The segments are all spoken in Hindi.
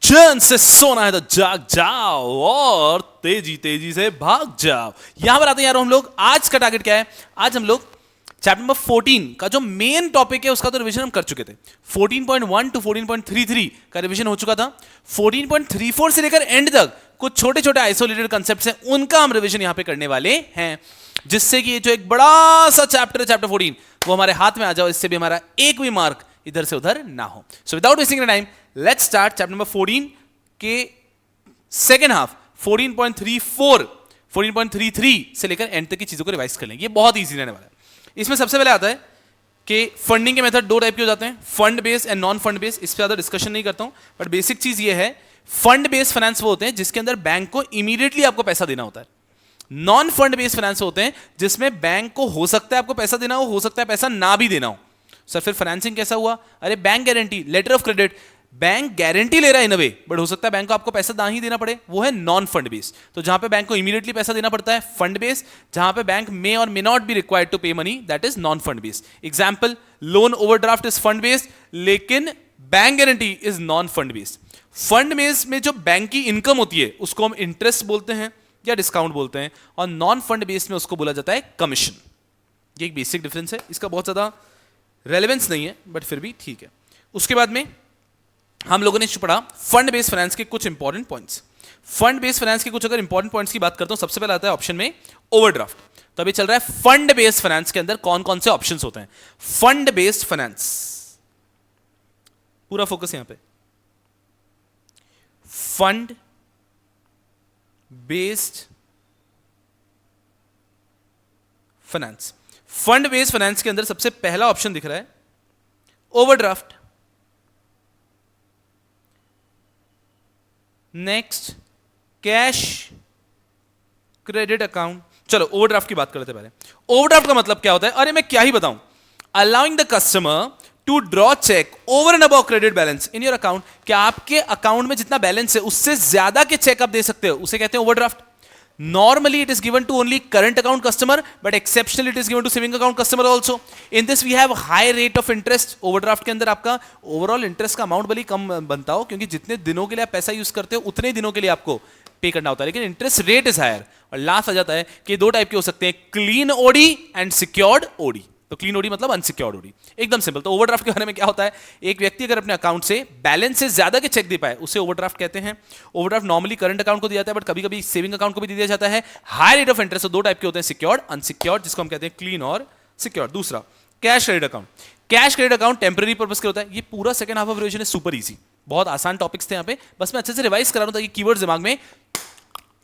चैन से सोना है तो जाग जाओ और तेजी तेजी से भाग जाओ। यहां पर आते हैं यार हम लोग। आज का टारगेट क्या है? आज हम लोग चैप्टर नंबर 14 का जो मेन टॉपिक है उसका तो रिवीजन हम कर चुके थे। 14.1 टू 14.33 का रिवीजन हो चुका था। 14.34 से लेकर एंड तक कुछ छोटे छोटे आइसोलेटेड कंसेप्ट्स हैं, उनका हम रिवीजन यहां पे करने वाले हैं, जिससे कि जो एक बड़ा सा चैप्टर है चैप्टर 14 वो हमारे हाथ में आ जाओ, इससे भी हमारा एक भी मार्क इधर से उधर ना हो। So without wasting time let's start chapter number 14 के सेकेंड हाफ। 14.34 14.33 से लेकर एंड तक की चीजों को रिवाइज कर लेंगे। ये बहुत ईजी रहने वाला है। इसमें सबसे पहले आता है कि फंडिंग के मेथड दो टाइप के हो जाते हैं, fund based and non fund based. इस पर ज्यादा डिस्कशन नहीं करता हूं, बट बेसिक चीज ये है, फंड बेस्ड फाइनेंस वो होते हैं जिसके अंदर बैंक को इमीडिएटली आपको पैसा देना होता है। नॉन फंड बेस्ड फाइनेंस होते हैं जिसमें बैंक को हो सकता है आपको पैसा देना हो सकता है पैसा ना भी देना हो। सर फिर फाइनेंसिंग कैसा हुआ? अरे bank guarantee, letter of credit, bank guarantee ले रहा है इन अ वे, बट हो सकता है बैंक को आपको पैसा ना ही देना पड़े, वो है नॉन फंड बेस्ड। तो जहां पे बैंक को इमीडिएटली पैसा देना पड़ता है फंड बेस्ड, जहां पे बैंक मे और may not be required to pay money, that is non fund based. Example, loan overdraft is fund based लेकिन bank guarantee is non fund based. Fund based में जो बैंक की इनकम होती है उसको हम इंटरेस्ट बोलते हैं या डिस्काउंट बोलते हैं, और नॉन फंड बेस्ड में उसको बोला जाता है कमीशन। ये एक बेसिक डिफरेंस है, इसका बहुत ज्यादा रेलेवेंस नहीं है बट फिर भी ठीक है। उसके बाद में हम लोगों ने पढ़ा फंड बेस्ड फाइनेंस के कुछ important points. Fund based finance के कुछ अगर इंपॉर्टेंट पॉइंट्स की बात करता हूं, सबसे पहले आता है ऑप्शन में ओवरड्राफ्ट। तो अभी चल रहा है फंड बेस्ड फाइनेंस के अंदर कौन कौन से ऑप्शंस होते हैं। फंड बेस्ड फाइनेंस, पूरा फोकस यहां पे, fund based finance. Fund based finance के अंदर सबसे पहला ऑप्शन दिख रहा है overdraft. Next cash credit account. चलो ओवरड्राफ्ट की बात करते हैं पहले। ओवरड्राफ्ट का मतलब क्या होता है? अरे मैं क्या ही बताऊं, allowing the customer to draw cheque over and above credit balance in your account. क्या आपके अकाउंट में जितना बैलेंस है उससे ज्यादा के चेक आप दे सकते हो, उसे कहते हैं overdraft. Normally it is given to only current account customer, but exceptionally it is given to saving account customer also. In this we have high rate of interest. Overdraft के अंदर आपका overall interest का amount भले कम बनता हो, क्योंकि जितने दिनों के लिए आप पैसा यूज करते हो उतने ही दिनों के लिए आपको पे करना होता है, लेकिन इंटरेस्ट रेट इज हायर। और लास्ट आ जाता है कि दो टाइप के हो सकते हैं, clean OD and secured OD. तो क्लीन ओडी मतलब अनसिक्योर्ड ओडी, एकदम सिंपल। तो ओवरड्राफ्ट के बारे में क्या होता है, एक व्यक्ति अगर अपने अकाउंट से बैलेंस से ज्यादा के चेक दे पाए उसे ओवरड्राफ्ट कहते हैं। ओवरड्राफ्ट नॉर्मली करंट अकाउंट को दिया जाता है, बट कभी कभी सेविंग अकाउंट को भी दिया जाता है। High rate of interest. दो टाइप के होते हैं, सिक्योर्ड अनसिक्योर्ड, जिसको हम कहते हैं क्लीन और सिक्योर्ड। दूसरा cash credit account. Cash credit account temporary purpose के होता है। ये पूरा सेकंड हाफ ऑफ रिवीजन है सुपर इजी, बहुत आसान टॉपिक्स थे यहाँ पे, बस मैं अच्छे से रिवाइज करा रहा हूं ताकि कीवर्ड्स दिमाग में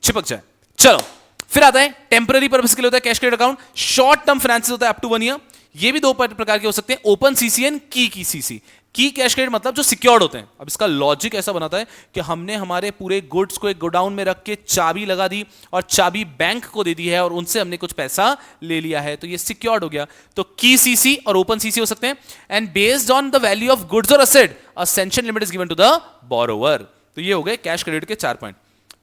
चिपक जाए। चलो फिर आता है टेम्पररी पर्पस के लिए होता है cash credit account. Short term finance होता है अप टू 1 ईयर। ये भी दो प्रकार के हो सकते हैं, ओपन सीसी एंड की सीसी। की कैश क्रेडिट मतलब जो सिक्योर्ड होते हैं। अब इसका लॉजिक ऐसा बनाता है कि हमने हमारे पूरे गुड्स को एक गोडाउन में रख के चाबी लगा दी और चाबी बैंक को दे दी है और उनसे हमने कुछ पैसा ले लिया है, तो ये सिक्योर्ड हो गया। तो की सीसी और ओपन सीसी हो सकते हैं। And based on the value of goods और asset a sanction limit is given to the borrower. तो ये हो गए कैश क्रेडिट के 4 पॉइंट।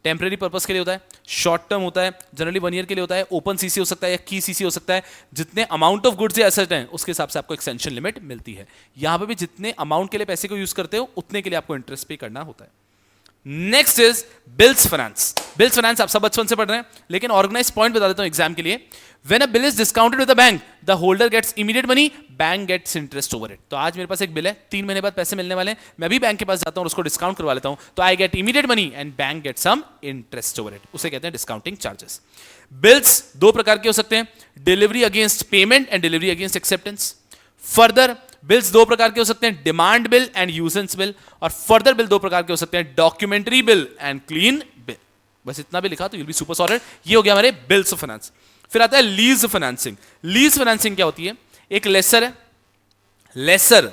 टेम्पररी पर्पस के लिए होता है, शॉर्ट टर्म होता है, जनरली 1 ईयर के लिए होता है, ओपन सीसी हो सकता है या की सीसी हो सकता है। जितने अमाउंट ऑफ गुड्स या एसेट हैं उसके हिसाब से आपको एक्सटेंशन लिमिट मिलती है। यहां पे भी जितने अमाउंट के लिए पैसे को यूज करते हो उतने के लिए आपको इंटरेस्ट पे करना होता है। Next is bills finance. Bills finance आप सब बचपन से पढ़ रहे हैं, लेकिन ऑर्गेनाइज पॉइंट बता देता हूं एग्जाम के लिए। When a bill is discounted with the bank, the holder gets immediate money, bank gets interest over it. तो आज मेरे पास एक बिल है, 3 महीने बाद पैसे मिलने वाले हैं, मैं भी बैंक के पास जाता हूं और उसको डिस्काउंट करवा लेता हूं, तो I get immediate money and bank get some interest over it. उसे कहते हैं डिस्काउंटिंग चार्जेस। बिल्स दो प्रकार के हो सकते हैं, delivery against payment and delivery against acceptance. Further bills दो प्रकार के हो सकते हैं, डिमांड बिल एंड यूजेंस बिल। और फर्दर बिल दो प्रकार के हो सकते हैं, documentary bill and clean bill. बस इतना भी लिखा तो you will be super sorted. ये हो गया हमारे बिल्स ऑफ फाइनेंस। फिर आता है लीज फाइनेंसिंग। लीज फाइनेंसिंग क्या होती है? एक लेसर है, लेसर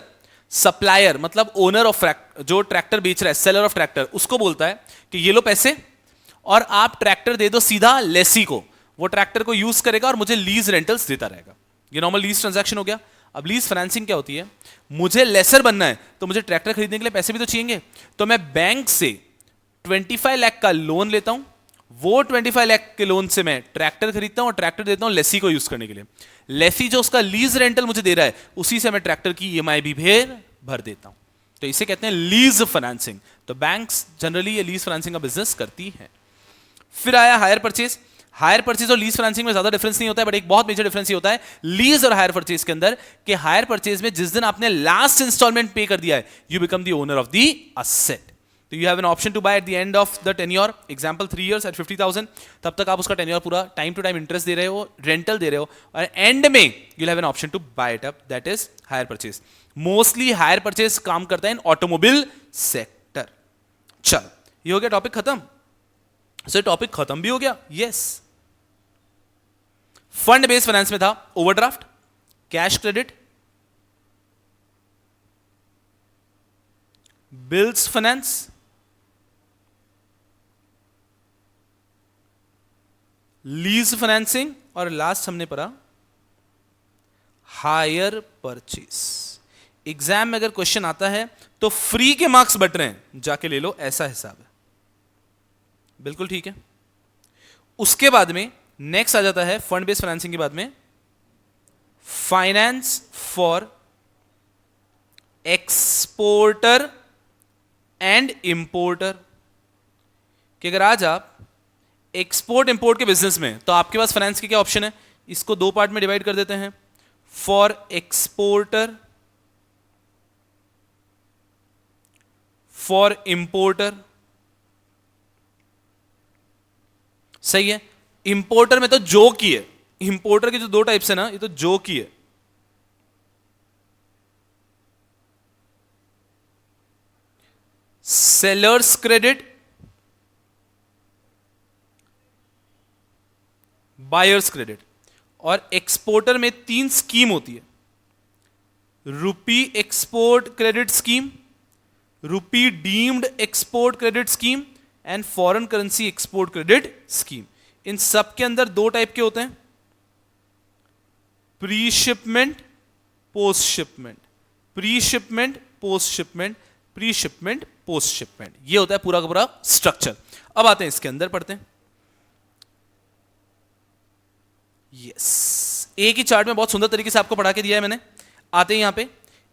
सप्लायर मतलब ओनर ऑफ जो ट्रैक्टर बेच रहा है, सेलर ऑफ ट्रैक्टर, उसको बोलता है कि ये लो पैसे और आप ट्रैक्टर दे दो सीधा लेसी को, वो ट्रैक्टर को यूज करेगा और मुझे लीज रेंटल्स देता रहेगा। ये नॉर्मल लीज ट्रांजैक्शन हो गया। अब लीज फाइनेंसिंग क्या होती है? मुझे लेसर बनना है तो मुझे ट्रैक्टर खरीदने के लिए पैसे भी तो चाहिए, तो मैं बैंक से 25 लाख का लोन लेता हूं, वो 25 लाख के लोन से मैं ट्रैक्टर खरीदता हूं और ट्रैक्टर देता हूं लेसी को यूज करने के लिए। लेसी जो उसका लीज रेंटल मुझे दे रहा है उसी से मैं ट्रैक्टर की ईएमआई भी भर देता हूं। तो इसे कहते हैं लीज फाइनेंसिंग। तो बैंक्स जनरली ये लीज फाइनेंसिंग का बिजनेस करती हैं। फिर आया हायर परचेज। हायर परचेज और लीज फाइनेंसिंग में ज्यादा डिफरेंस नहीं होता है, बट एक बहुत मेजर डिफरेंस ये होता है लीज और हायर परचेज के अंदर कि हायर परचेज में जिस दिन आपने लास्ट इंस्टॉलमेंट पे कर दिया है, you become the owner of the asset. तो you have an option to buy at the end of the tenure, example 3 years at 50,000। तब तक आप उसका टेन्योर पूरा टाइम टू टाइम इंटरेस्ट दे रहे हो, रेंटल दे रहे हो, और एंड में you have an option to buy it up, that is hire purchase. Mostly hire purchase काम करता है इन ऑटोमोबाइल सेक्टर। चल, ये हो गया टॉपिक खत्म। सो टॉपिक खत्म भी हो गया, यस। फंड बेस्ड फाइनेंस में था overdraft, cash credit, bills finance, lease financing, और लास्ट हमने पढ़ा हायर परचेज। एग्जाम में अगर क्वेश्चन आता है तो फ्री के मार्क्स बट रहे हैं, जाके ले लो, ऐसा हिसाब है। बिल्कुल ठीक है। उसके बाद में नेक्स्ट आ जाता है फंड बेस्ड फाइनेंसिंग के बाद में finance for exporter and importer. कि अगर आज आप एक्सपोर्ट इंपोर्ट के बिजनेस में, तो आपके पास फाइनेंस के क्या ऑप्शन है, इसको दो पार्ट में डिवाइड कर देते हैं, फॉर एक्सपोर्टर, फॉर इंपोर्टर। सही है। इंपोर्टर में तो जो की है, इंपोर्टर के जो दो टाइप्स है ना, ये तो जो की है। Sellers credit, buyers credit. और एक्सपोर्टर में 3 स्कीम होती है, rupee export credit scheme, rupee deemed export credit scheme and foreign currency export credit scheme. इन सब के अंदर 2 टाइप के होते हैं, pre shipment, post shipment, pre shipment, post shipment, pre shipment, post shipment. ये होता है पूरा का पूरा स्ट्रक्चर। अब आते हैं इसके अंदर, पढ़ते हैं। यस, एक ही चार्ट में बहुत सुंदर तरीके से आपको पढ़ा के दिया है मैंने। आते हैं यहां पे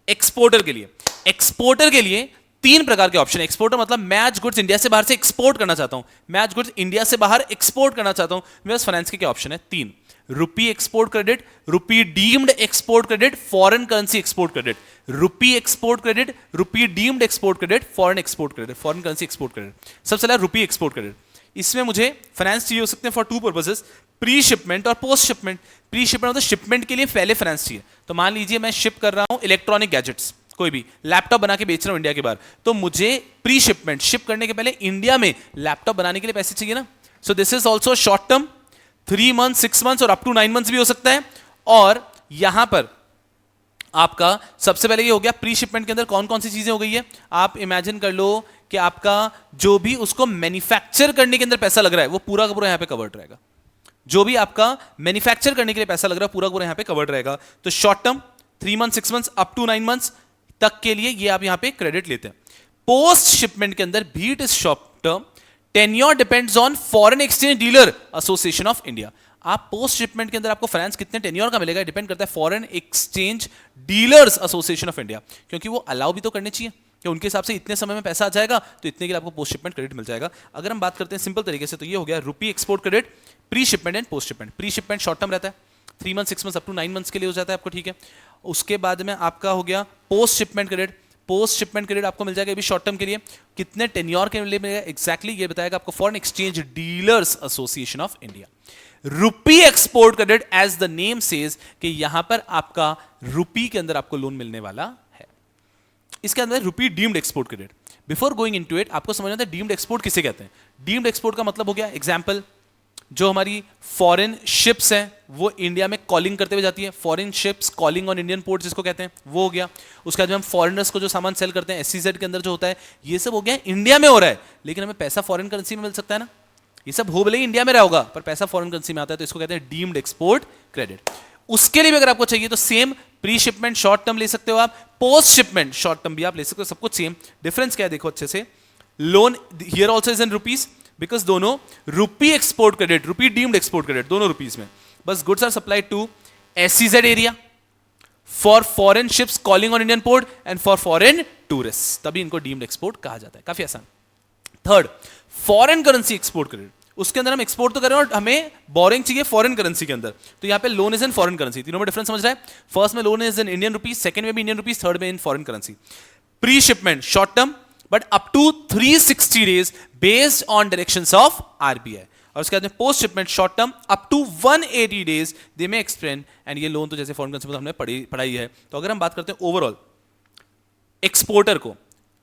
एक्सपोर्टर के लिए। एक्सपोर्टर के लिए 3 प्रकार के ऑप्शन है। एक्सपोर्टर मतलब मैं आज गुड्स इंडिया से बाहर से एक्सपोर्ट करना चाहता हूं, मैं आज गुड्स इंडिया से बाहर एक्सपोर्ट करना चाहता हूं। मेरे पास फाइनेंस के क्या ऑप्शन है? 3, rupee export credit, rupee deemed export credit, foreign currency export credit. Rupee export credit, rupee deemed export credit, foreign export credit, foreign currency export credit. सबसे पहले रुपी एक्सपोर्ट क्रेडिट। इसमें मुझे फाइनेंस चाहिए हो सकते हैं फॉर 2 पर्पसेस, प्री शिपमेंट और पोस्ट शिपमेंट। प्री शिपमेंट मतलब शिपमेंट के लिए पहले फाइनेंस चाहिए। तो मान लीजिए मैं शिप कर रहा हूं इलेक्ट्रॉनिक गैजेट्स, कोई भी लैपटॉप बना के बेच रहा हूं इंडिया के बाहर, तो मुझे प्री शिपमेंट, शिप करने के पहले इंडिया में लैपटॉप बनाने के लिए पैसे चाहिए ना। So this is also short term, 3 months, 6 months और अप टू 9 मंथ्स भी हो सकता है। और यहां पर आपका सबसे पहले ये हो गया प्री शिपमेंट के अंदर कौन कौन सी चीजें हो गई है। आप इमेजिन कर लो कि आपका जो भी उसको मैन्युफैक्चर करने के अंदर पैसा लग रहा है वो पूरा का पूरा यहां पे कवर्ड रहेगा। जो भी आपका मैन्युफैक्चर करने के लिए पैसा लग रहा है पूरा पूरा यहां पे कवर्ड रहेगा। तो short term 3 months, 6 months, up to 9 months तक के लिए ये आप यहां पे क्रेडिट लेते हैं। पोस्ट शिपमेंट के अंदर भी it is short term, tenure depends on foreign exchange dealer association of India. आप पोस्ट शिपमेंट के अंदर आपको फाइनेंस कितने टेन्योर का मिलेगा डिपेंड करता है foreign exchange dealers association of India, क्योंकि वो अलाउ भी तो करने चाहिए कि उनके हिसाब से इतने समय में पैसा आ जाएगा तो इतने के लिए आपको पोस्ट शिपमेंट क्रेडिट मिल जाएगा। अगर हम बात करते हैं सिंपल तरीके से तो ये हो गया rupee export credit, pre shipment and post shipment. Pre shipment short term रहता है, 3 month, 6 month, up to 9 months के लिए हो जाता है आपको, ठीक है। उसके बाद में आपका हो गया post shipment credit. Post shipment credit आपको मिल जाएगा ये भी शॉर्ट टर्म के लिए, कितने टेन्योर के लिए मिलेगा एग्जैक्टली ये बताएगा आपको foreign exchange dealers association of India. Rupee export credit as the name says कि यहां पर आपका रुपी के अंदर आपको लोन मिलने वाला है। इसके अंदर rupee deemed export credit. Before going into it आपको समझना है डीम्ड एक्सपोर्ट किसे कहते हैं। डीम्ड एक्सपोर्ट का मतलब हो गया एग्जांपल, जो हमारी फॉरेन शिप्स हैं वो इंडिया में कॉलिंग करते हुए जाती है, foreign ships calling on Indian port जिसको कहते हैं, वो हो गया। उसके बाद हम फॉरेनर्स को जो सामान सेल करते हैं SEZ के अंदर जो होता है, ये सब हो गया इंडिया में हो रहा है लेकिन हमें पैसा फॉरेन करेंसी में मिल सकता है ना। ये सब हो भले ही इंडिया में रहा होगा पर पैसा फॉरेन करेंसी में आता है, तो इसको कहते हैं डीम्ड एक्सपोर्ट क्रेडिट। उसके लिए भी अगर आपको चाहिए तो same pre shipment short term ले सकते हो आप, पोस्ट शिपमेंट शॉर्ट टर्म भी आप ले सकते हो, सब कुछ सेम। डिफरेंस क्या है देखो अच्छे से, loan here also is in rupees because दोनों rupee export credit, rupee deemed export credit दोनों रुपीज में, बस goods are supplied to SEZ area, for foreign ships calling on Indian port and for foreign tourist, तभी इनको डीम्ड एक्सपोर्ट कहा जाता है। काफी आसान। Third, foreign currency export credit, उसके अंदर हम एक्सपोर्ट तो कर रहे हैं और हमें बोरिंग चाहिए फॉरेन करेंसी के अंदर, तो यहाँ पे loan is in foreign currency. तीनों में डिफरेंस समझ रहा है? फर्स्ट में loan is in Indian rupees, second में भी इंडियन रुपीज, थर्ड में in foreign currency. Pre shipment short term but up to 360 days based on directions of RBI, और उसके बाद में post shipment short term up to 180 days they may extend, and ये लोन तो जैसे फॉरेन करेंसी में हमने पढ़ाई है। तो अगर हम बात करते हैं ओवरऑल एक्सपोर्टर को,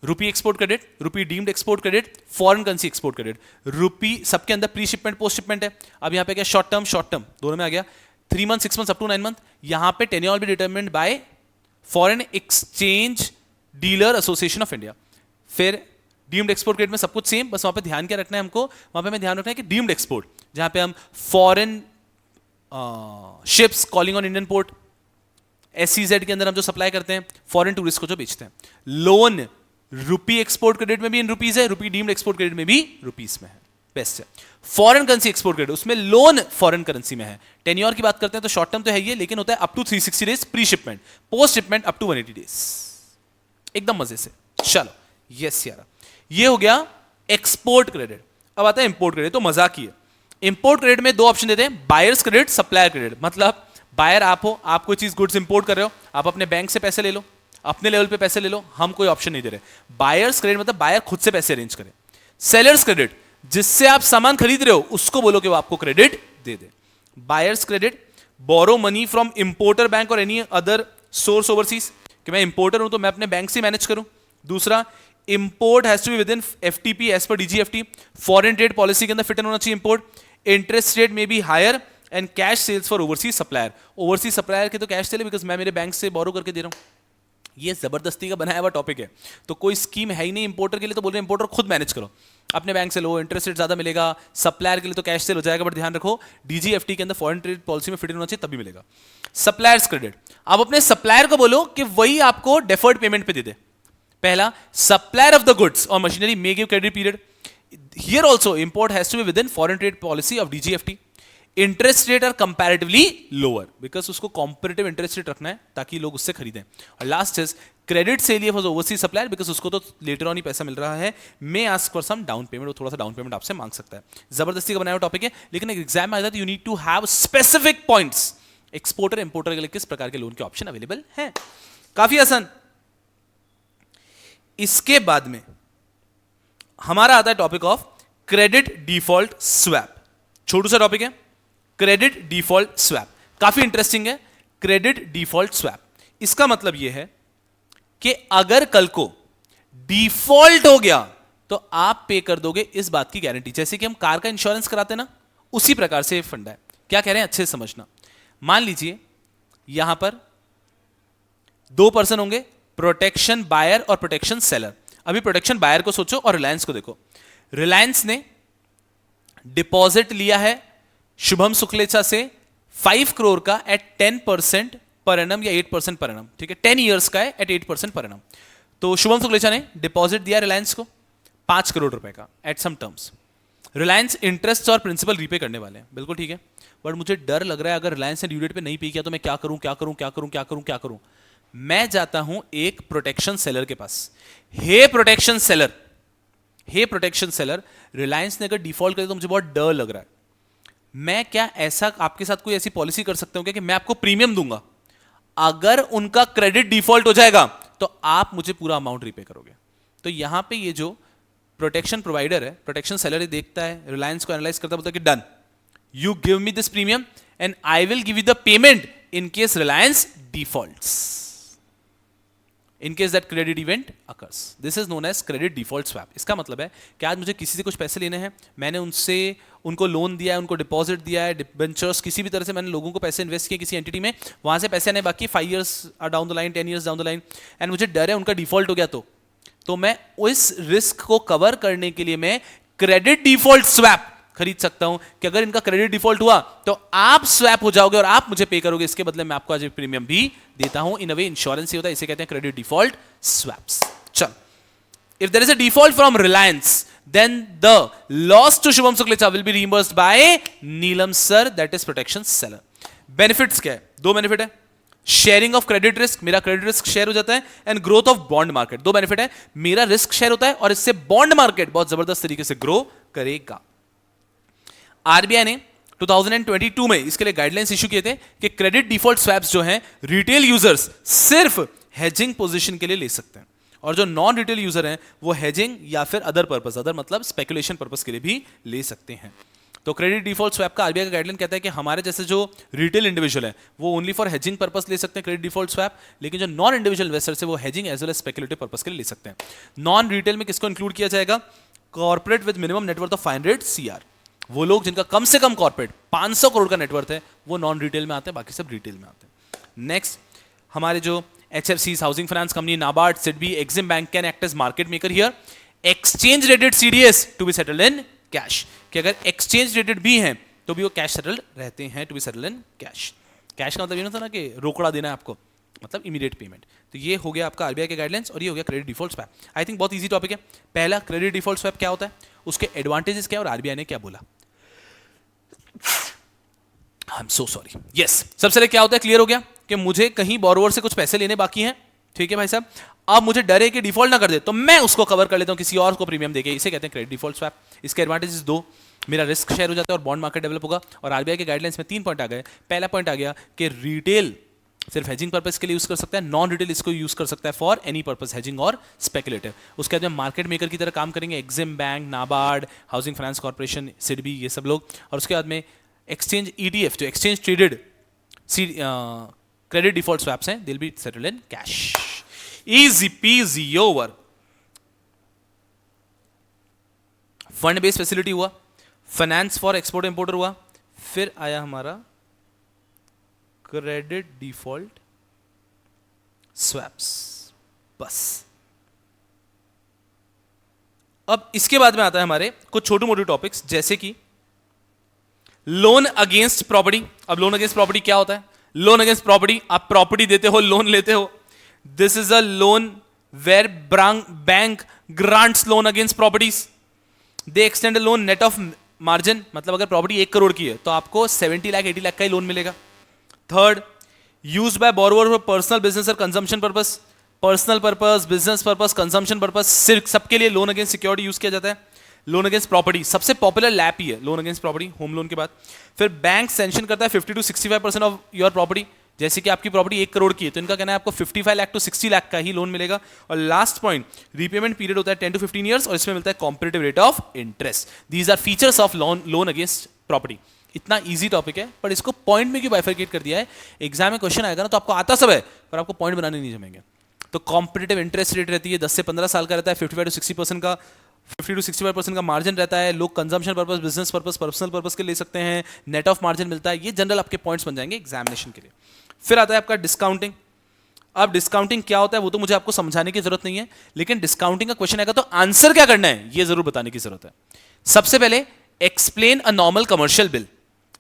rupee export credit, rupee deemed export credit, foreign currency export credit, rupee सबके अंदर प्री शिपमेंट पोस्ट शिपमेंट है। अब यहाँ पे क्या शॉर्ट टर्म दोनों में आ गया, 3 month 6 month up to 9 month. यहाँ पे टेन्योर भी determined by foreign exchange dealer association of India. फिर डीम्ड एक्सपोर्ट क्रेडिट में सब कुछ सेम, बस वहां पे ध्यान क्या रखना है हमको, वहां पे हमें ध्यान रखना है कि डीम्ड एक्सपोर्ट जहां पे हम foreign ships calling on Indian port, SEZ के अंदर हम जो सप्लाई करते हैं, फॉरेन टूरिस्ट को जो बेचते हैं। लोन रुपी एक्सपोर्ट क्रेडिट में भी इन रुपीज है, रुपी डीम्ड एक्सपोर्ट क्रेडिट में भी रुपीज में है, बेस्ट है। फॉरेन करेंसी एक्सपोर्ट क्रेडिट, उसमें लोन फॉरेन करेंसी में है। टेन्योर की बात करते हैं तो शॉर्ट टर्म तो है ये, लेकिन होता है up to 360 days pre shipment, post shipment up to 180 days. एकदम मजे से। चलो यस यार, ये हो गया एक्सपोर्ट क्रेडिट। अब आता है इंपोर्ट क्रेडिट, तो मजाक ही है। इंपोर्ट क्रेडिट में 2 ऑप्शन देते हैं, बायर्स क्रेडिट, सप्लायर क्रेडिट। मतलब बायर आप हो, आप कोई चीज गुड्स इंपोर्ट कर रहे हो, आप अपने बैंक से पैसे ले लो, अपने लेवल पे पैसे ले लो, हम कोई ऑप्शन नहीं दे रहे। बायर्स क्रेडिट मतलब बायर खुद से पैसे अरेंज करे। सेलर्स क्रेडिट, जिससे आप सामान खरीद रहे हो उसको बोलो कि वो आपको क्रेडिट दे दे। Buyers credit, borrow money from importer bank और एनी अदर सोर्स ओवरसीज, कि मैं इंपोर्टर हूं तो मैं अपने बैंक से मैनेज करूं। दूसरा, import has to be within FTP as per DGFT, foreign trade policy के अंदर फिट होना चाहिए इंपोर्ट। इंटरेस्ट रेट में be higher and cash sales for overseas supplier. Overseas supplier के तो कैश सेल है बिकॉज मैं मेरे बैंक से बोरो करके दे रहा हूं। ये जबरदस्ती का बनाया हुआ टॉपिक है, तो कोई स्कीम है ही नहीं इंपोर्टर के लिए, तो बोल रहे हैं इंपोर्टर खुद मैनेज करो, अपने बैंक से लो, इंटरेस्ट रेट ज्यादा मिलेगा। सप्लायर के लिए तो कैश सेल हो जाएगा, बट ध्यान रखो DGFT के अंदर फॉरेन ट्रेड पॉलिसी में फिट होना चाहिए तभी मिलेगा। सप्लायर्स क्रेडिट, आप अपने सप्लायर को बोलो कि वही आपको डेफर्ड पेमेंट पे दे दे। पहला, सप्लायर ऑफ द गुड्स और machinery may give credit period. Here also import has to be within foreign trade policy of DGFT। Interest rate are comparatively lower because उसको कॉम्पिटिटिव इंटरेस्ट रेट रखना है ताकि लोग उससे खरीदें। और last is credit sale for overseas supplier because उसको तो लेटर ऑन ही पैसा मिल रहा है, may ask for some down payment, वो थोड़ा सा डाउन पेमेंट आपसे मांग सकता है। जबरदस्ती का बनाया हुआ टॉपिक है, लेकिन एक एग्जाम में आ जाता है, you need to have specific points. Exporter importer के लिए किस प्रकार के लोन के ऑप्शन अवेलेबल हैं, काफी आसान। इसके बाद में हमारा आता है topic of credit default swap. छोटू सा टॉपिक है, क्रेडिट डिफॉल्ट स्वैप, काफी इंटरेस्टिंग है। क्रेडिट डिफॉल्ट स्वैप, इसका मतलब यह है कि अगर कल को डिफॉल्ट हो गया तो आप पे कर दोगे, इस बात की गारंटी। जैसे कि हम कार का इंश्योरेंस कराते हैं ना, उसी प्रकार से फंडा है। क्या कह रहे हैं अच्छे से समझना। मान लीजिए यहां पर 2 पर्सन होंगे, प्रोटेक्शन बायर और प्रोटेक्शन सेलर। अभी प्रोटेक्शन बायर को सोचो और रिलायंस को देखो। रिलायंस ने डिपॉजिट लिया है शुभम शुक्लेचा से 5 करोड़ का एट 10% पर एनम या 8% पर एनम, ठीक है, 10 ईयर्स का है एट 8% पर एनम। तो शुभम शुक्लेचा ने डिपॉजिट दिया रिलायंस को 5 करोड़ रुपए का at some terms. Reliance interest और प्रिंसिपल रीपे करने वाले हैं, बिल्कुल ठीक है, बट मुझे डर लग रहा है अगर रिलायंस ने ड्यू डेट पे नहीं पे किया तो मैं क्या करूं क्या करूं क्या करूं क्या करूं क्या करूं। मैं जाता हूं एक प्रोटेक्शन सेलर के पास। हे प्रोटेक्शन सेलर, हे प्रोटेक्शन सेलर, रिलायंस ने अगर डिफॉल्ट करे तो मुझे बहुत डर लग रहा है। मैं क्या ऐसा आपके साथ कोई ऐसी पॉलिसी कर सकता हूं क्या कि मैं आपको प्रीमियम दूंगा, अगर उनका क्रेडिट डिफॉल्ट हो जाएगा तो आप मुझे पूरा अमाउंट रीपे करोगे। तो यहां पे ये जो प्रोटेक्शन प्रोवाइडर है, प्रोटेक्शन सेलर, ये देखता है रिलायंस को, एनालाइज करता है, बोलता है कि done, you give me this premium and I will give you the payment in case Reliance defaults, in case that credit event occurs. This is known as credit default swap. इसका मतलब है कि आज मुझे किसी से कुछ पैसे लेने हैं, मैंने उनको लोन दिया है, उनको डिपॉजिट दिया है, डिबेंचर्स, किसी भी तरह से मैंने लोगों को पैसे इन्वेस्ट किए किसी एंटिटी में, वहां से पैसे आने बाकी 5 years down the line, 10 years down the line, and मुझे डर है उनका डिफॉल्ट हो गया तो मैं उस रिस्क को कवर करने के लिए मैं क्रेडिट डिफॉल्ट स्वैप खरीद सकता हूं कि अगर इनका क्रेडिट डिफॉल्ट हुआ तो आप स्वैप हो जाओगे और आप मुझे पे करोगे, इसके बदले मैं आपको आज प्रीमियम भी देता हूं। इन अ वे इंश्योरेंस ही होता है, इसे कहते हैं क्रेडिट डिफॉल्ट स्वैप्स। चल, if there is a default from Reliance then the loss to Shubham Shuklecha will be reimbursed by Neelam sir, that is protection seller. Benefits क्या है? 2 बेनिफिट है। शेयरिंग ऑफ क्रेडिट रिस्क, मेरा क्रेडिट रिस्क शेयर हो जाता है, and growth of bond market. दो बेनिफिट है, मेरा रिस्क शेयर होता है और इससे बॉन्ड मार्केट बहुत जबरदस्त तरीके से ग्रो करेगा। आरबीआई ने 2022 में इसके लिए गाइडलाइंस इशू किए थे कि क्रेडिट डिफॉल्ट स्वैप्स जो हैं रिटेल यूजर्स सिर्फ हेजिंग पोजीशन के लिए ले सकते हैं, और जो नॉन रिटेल यूजर हैं वो हेजिंग या फिर अदर पर्पस, अदर मतलब स्पेकुलेशन पर्पस के लिए भी ले सकते हैं। तो क्रेडिट डिफॉल्ट स्वैप का आरबीआई का गाइडलाइन कहता है कि हमारे जैसे जो रिटेल इंडिविजुअल है वो ओनली फॉर हेजिंग पर्पस ले सकते हैं क्रेडिट डिफॉल्ट स्वैप, लेकिन जो नॉन इंडिविजुअल इन्वेस्टर है वो hedging as well as speculative purpose के लिए ले सकते हैं। नॉन रिटेल में किसको इंक्लूड किया जाएगा? Corporate with minimum net worth of 500 CR, वो लोग जिनका कम से कम कॉर्पोरेट 500 करोड़ का नेटवर्थ है वो नॉन रिटेल में आते हैं, बाकी सब रिटेल में आते हैं। नेक्स्ट, हमारे जो HFCs, housing finance company, NABARD, SIDBI, EXIM bank can act as market maker here. Exchange rated CDS to be settled in cash, कि अगर एक्सचेंज रेटेड भी हैं तो भी वो कैश सेटल्ड रहते हैं, to be settled in cash. Cash का मतलब ये ना था ना कि रोकड़ा देना है आपको, मतलब इमीडिएट पेमेंट। तो ये हो गया आपका आरबीआई के गाइडलाइंस, और ये हो गया credit default swap. I think बहुत इजी टॉपिक है। पहला, क्रेडिट डिफॉल्ट स्वैप क्या होता है, उसके एडवांटेजेस क्या है और आरबीआई ने क्या बोला। I am so sorry. Yes, सबसे पहले क्या होता है, क्लियर हो गया कि मुझे कहीं बोरोवर से कुछ पैसे लेने बाकी हैं, ठीक है भाई साहब। अब मुझे डर है कि डिफॉल्ट ना कर दे तो मैं उसको कवर कर लेता हूं किसी और को प्रीमियम देके, इसे कहते हैं क्रेडिट डिफॉल्ट स्वैप। इसके एडवांटेजेस दो, मेरा रिस्क शेयर हो जाता है और बॉन्ड मार्केट डेवलप होगा। और आरबीआई के गाइडलाइंस में 3 पॉइंट आ गए। पहला पॉइंट आ गया कि रिटेल सिर्फ हेजिंग पर्पस के लिए यूज कर सकता है, नॉन रिटेल इसको यूज कर सकता है फॉर एनी पर्पस, हेजिंग और स्पेकुलेटिव। उसके बाद में मार्केट मेकर की तरह काम करेंगे Exim bank, NABARD, housing finance corporation, SIDBI, ये सब लोग। और उसके बाद में एक्सचेंज ETF जो exchange traded credit default swaps हैं, दिल B settled in cash. Easy peasy over. Fund based facility हुआ, फाइनेंस फॉर एक्सपोर्ट इंपोर्टर हुआ, फिर आया हमारा क्रेडिट डिफॉल्ट स्वैप्स, बस। अब इसके बाद में आता है हमारे कुछ छोटे मोटे टॉपिक्स, जैसे कि लोन अगेंस्ट प्रॉपर्टी। अब लोन अगेंस्ट प्रॉपर्टी क्या होता है? लोन अगेंस्ट प्रॉपर्टी, आप प्रॉपर्टी देते हो, लोन लेते हो। This is a loan where bank grants loan against properties. They extend loan net of margin, मतलब अगर प्रॉपर्टी 1 करोड़ की है तो आपको 70 लाख 80 लाख का ही लोन मिलेगा। Third, use by borrower for personal business और consumption purpose. Personal purpose, business purpose, consumption purpose, सिर्फ सबके लिए लोन अगेंस्ट सिक्योरिटी यूज किया जाता है। लोन अगेंस्ट प्रॉपर्टी सबसे पॉपुलर लैप ही है, loan against property, home loan के बाद। फिर बैंक सैंक्शन करता है 50 to 65% ऑफ योर प्रॉपर्टी। जैसे कि आपकी प्रॉपर्टी 1 करोड़ की है तो इनका कहना है आपको 55 लाख to 60 लाख का ही लोन मिलेगा। और लास्ट पॉइंट, रीपेमेंट पीरियड होता है 10 to 15 ईयर्स और इसमें मिलता है competitive rate of interest. These are features of loan against property. इतना इजी टॉपिक है, पर इसको पॉइंट में क्यों बाइफरकेट कर दिया है? एग्जाम में क्वेश्चन आएगा ना तो आपको आता सब है, पर आपको पॉइंट बनाने नहीं जमेंगे। तो कॉम्पिटिटिव इंटरेस्ट रेट रहती है 10 से 15 साल का रहता है, 55 to 60% का 50 to 65% का मार्जिन रहता है। लोग consumption purpose, business purpose, personal purpose के ले सकते हैं, नेट ऑफ मार्जिन मिलता है। ये जनरल आपके पॉइंट्स बन जाएंगे एग्जामिनेशन के लिए। फिर आता है आपका डिस्काउंटिंग। अब डिस्काउंटिंग क्या होता है वो तो मुझे आपको समझाने की जरूरत नहीं है, लेकिन डिस्काउंटिंग का क्वेश्चन आएगा तो आंसर क्या करना है ये जरूर बताने की जरूरत है। सबसे पहले explain a normal commercial bill.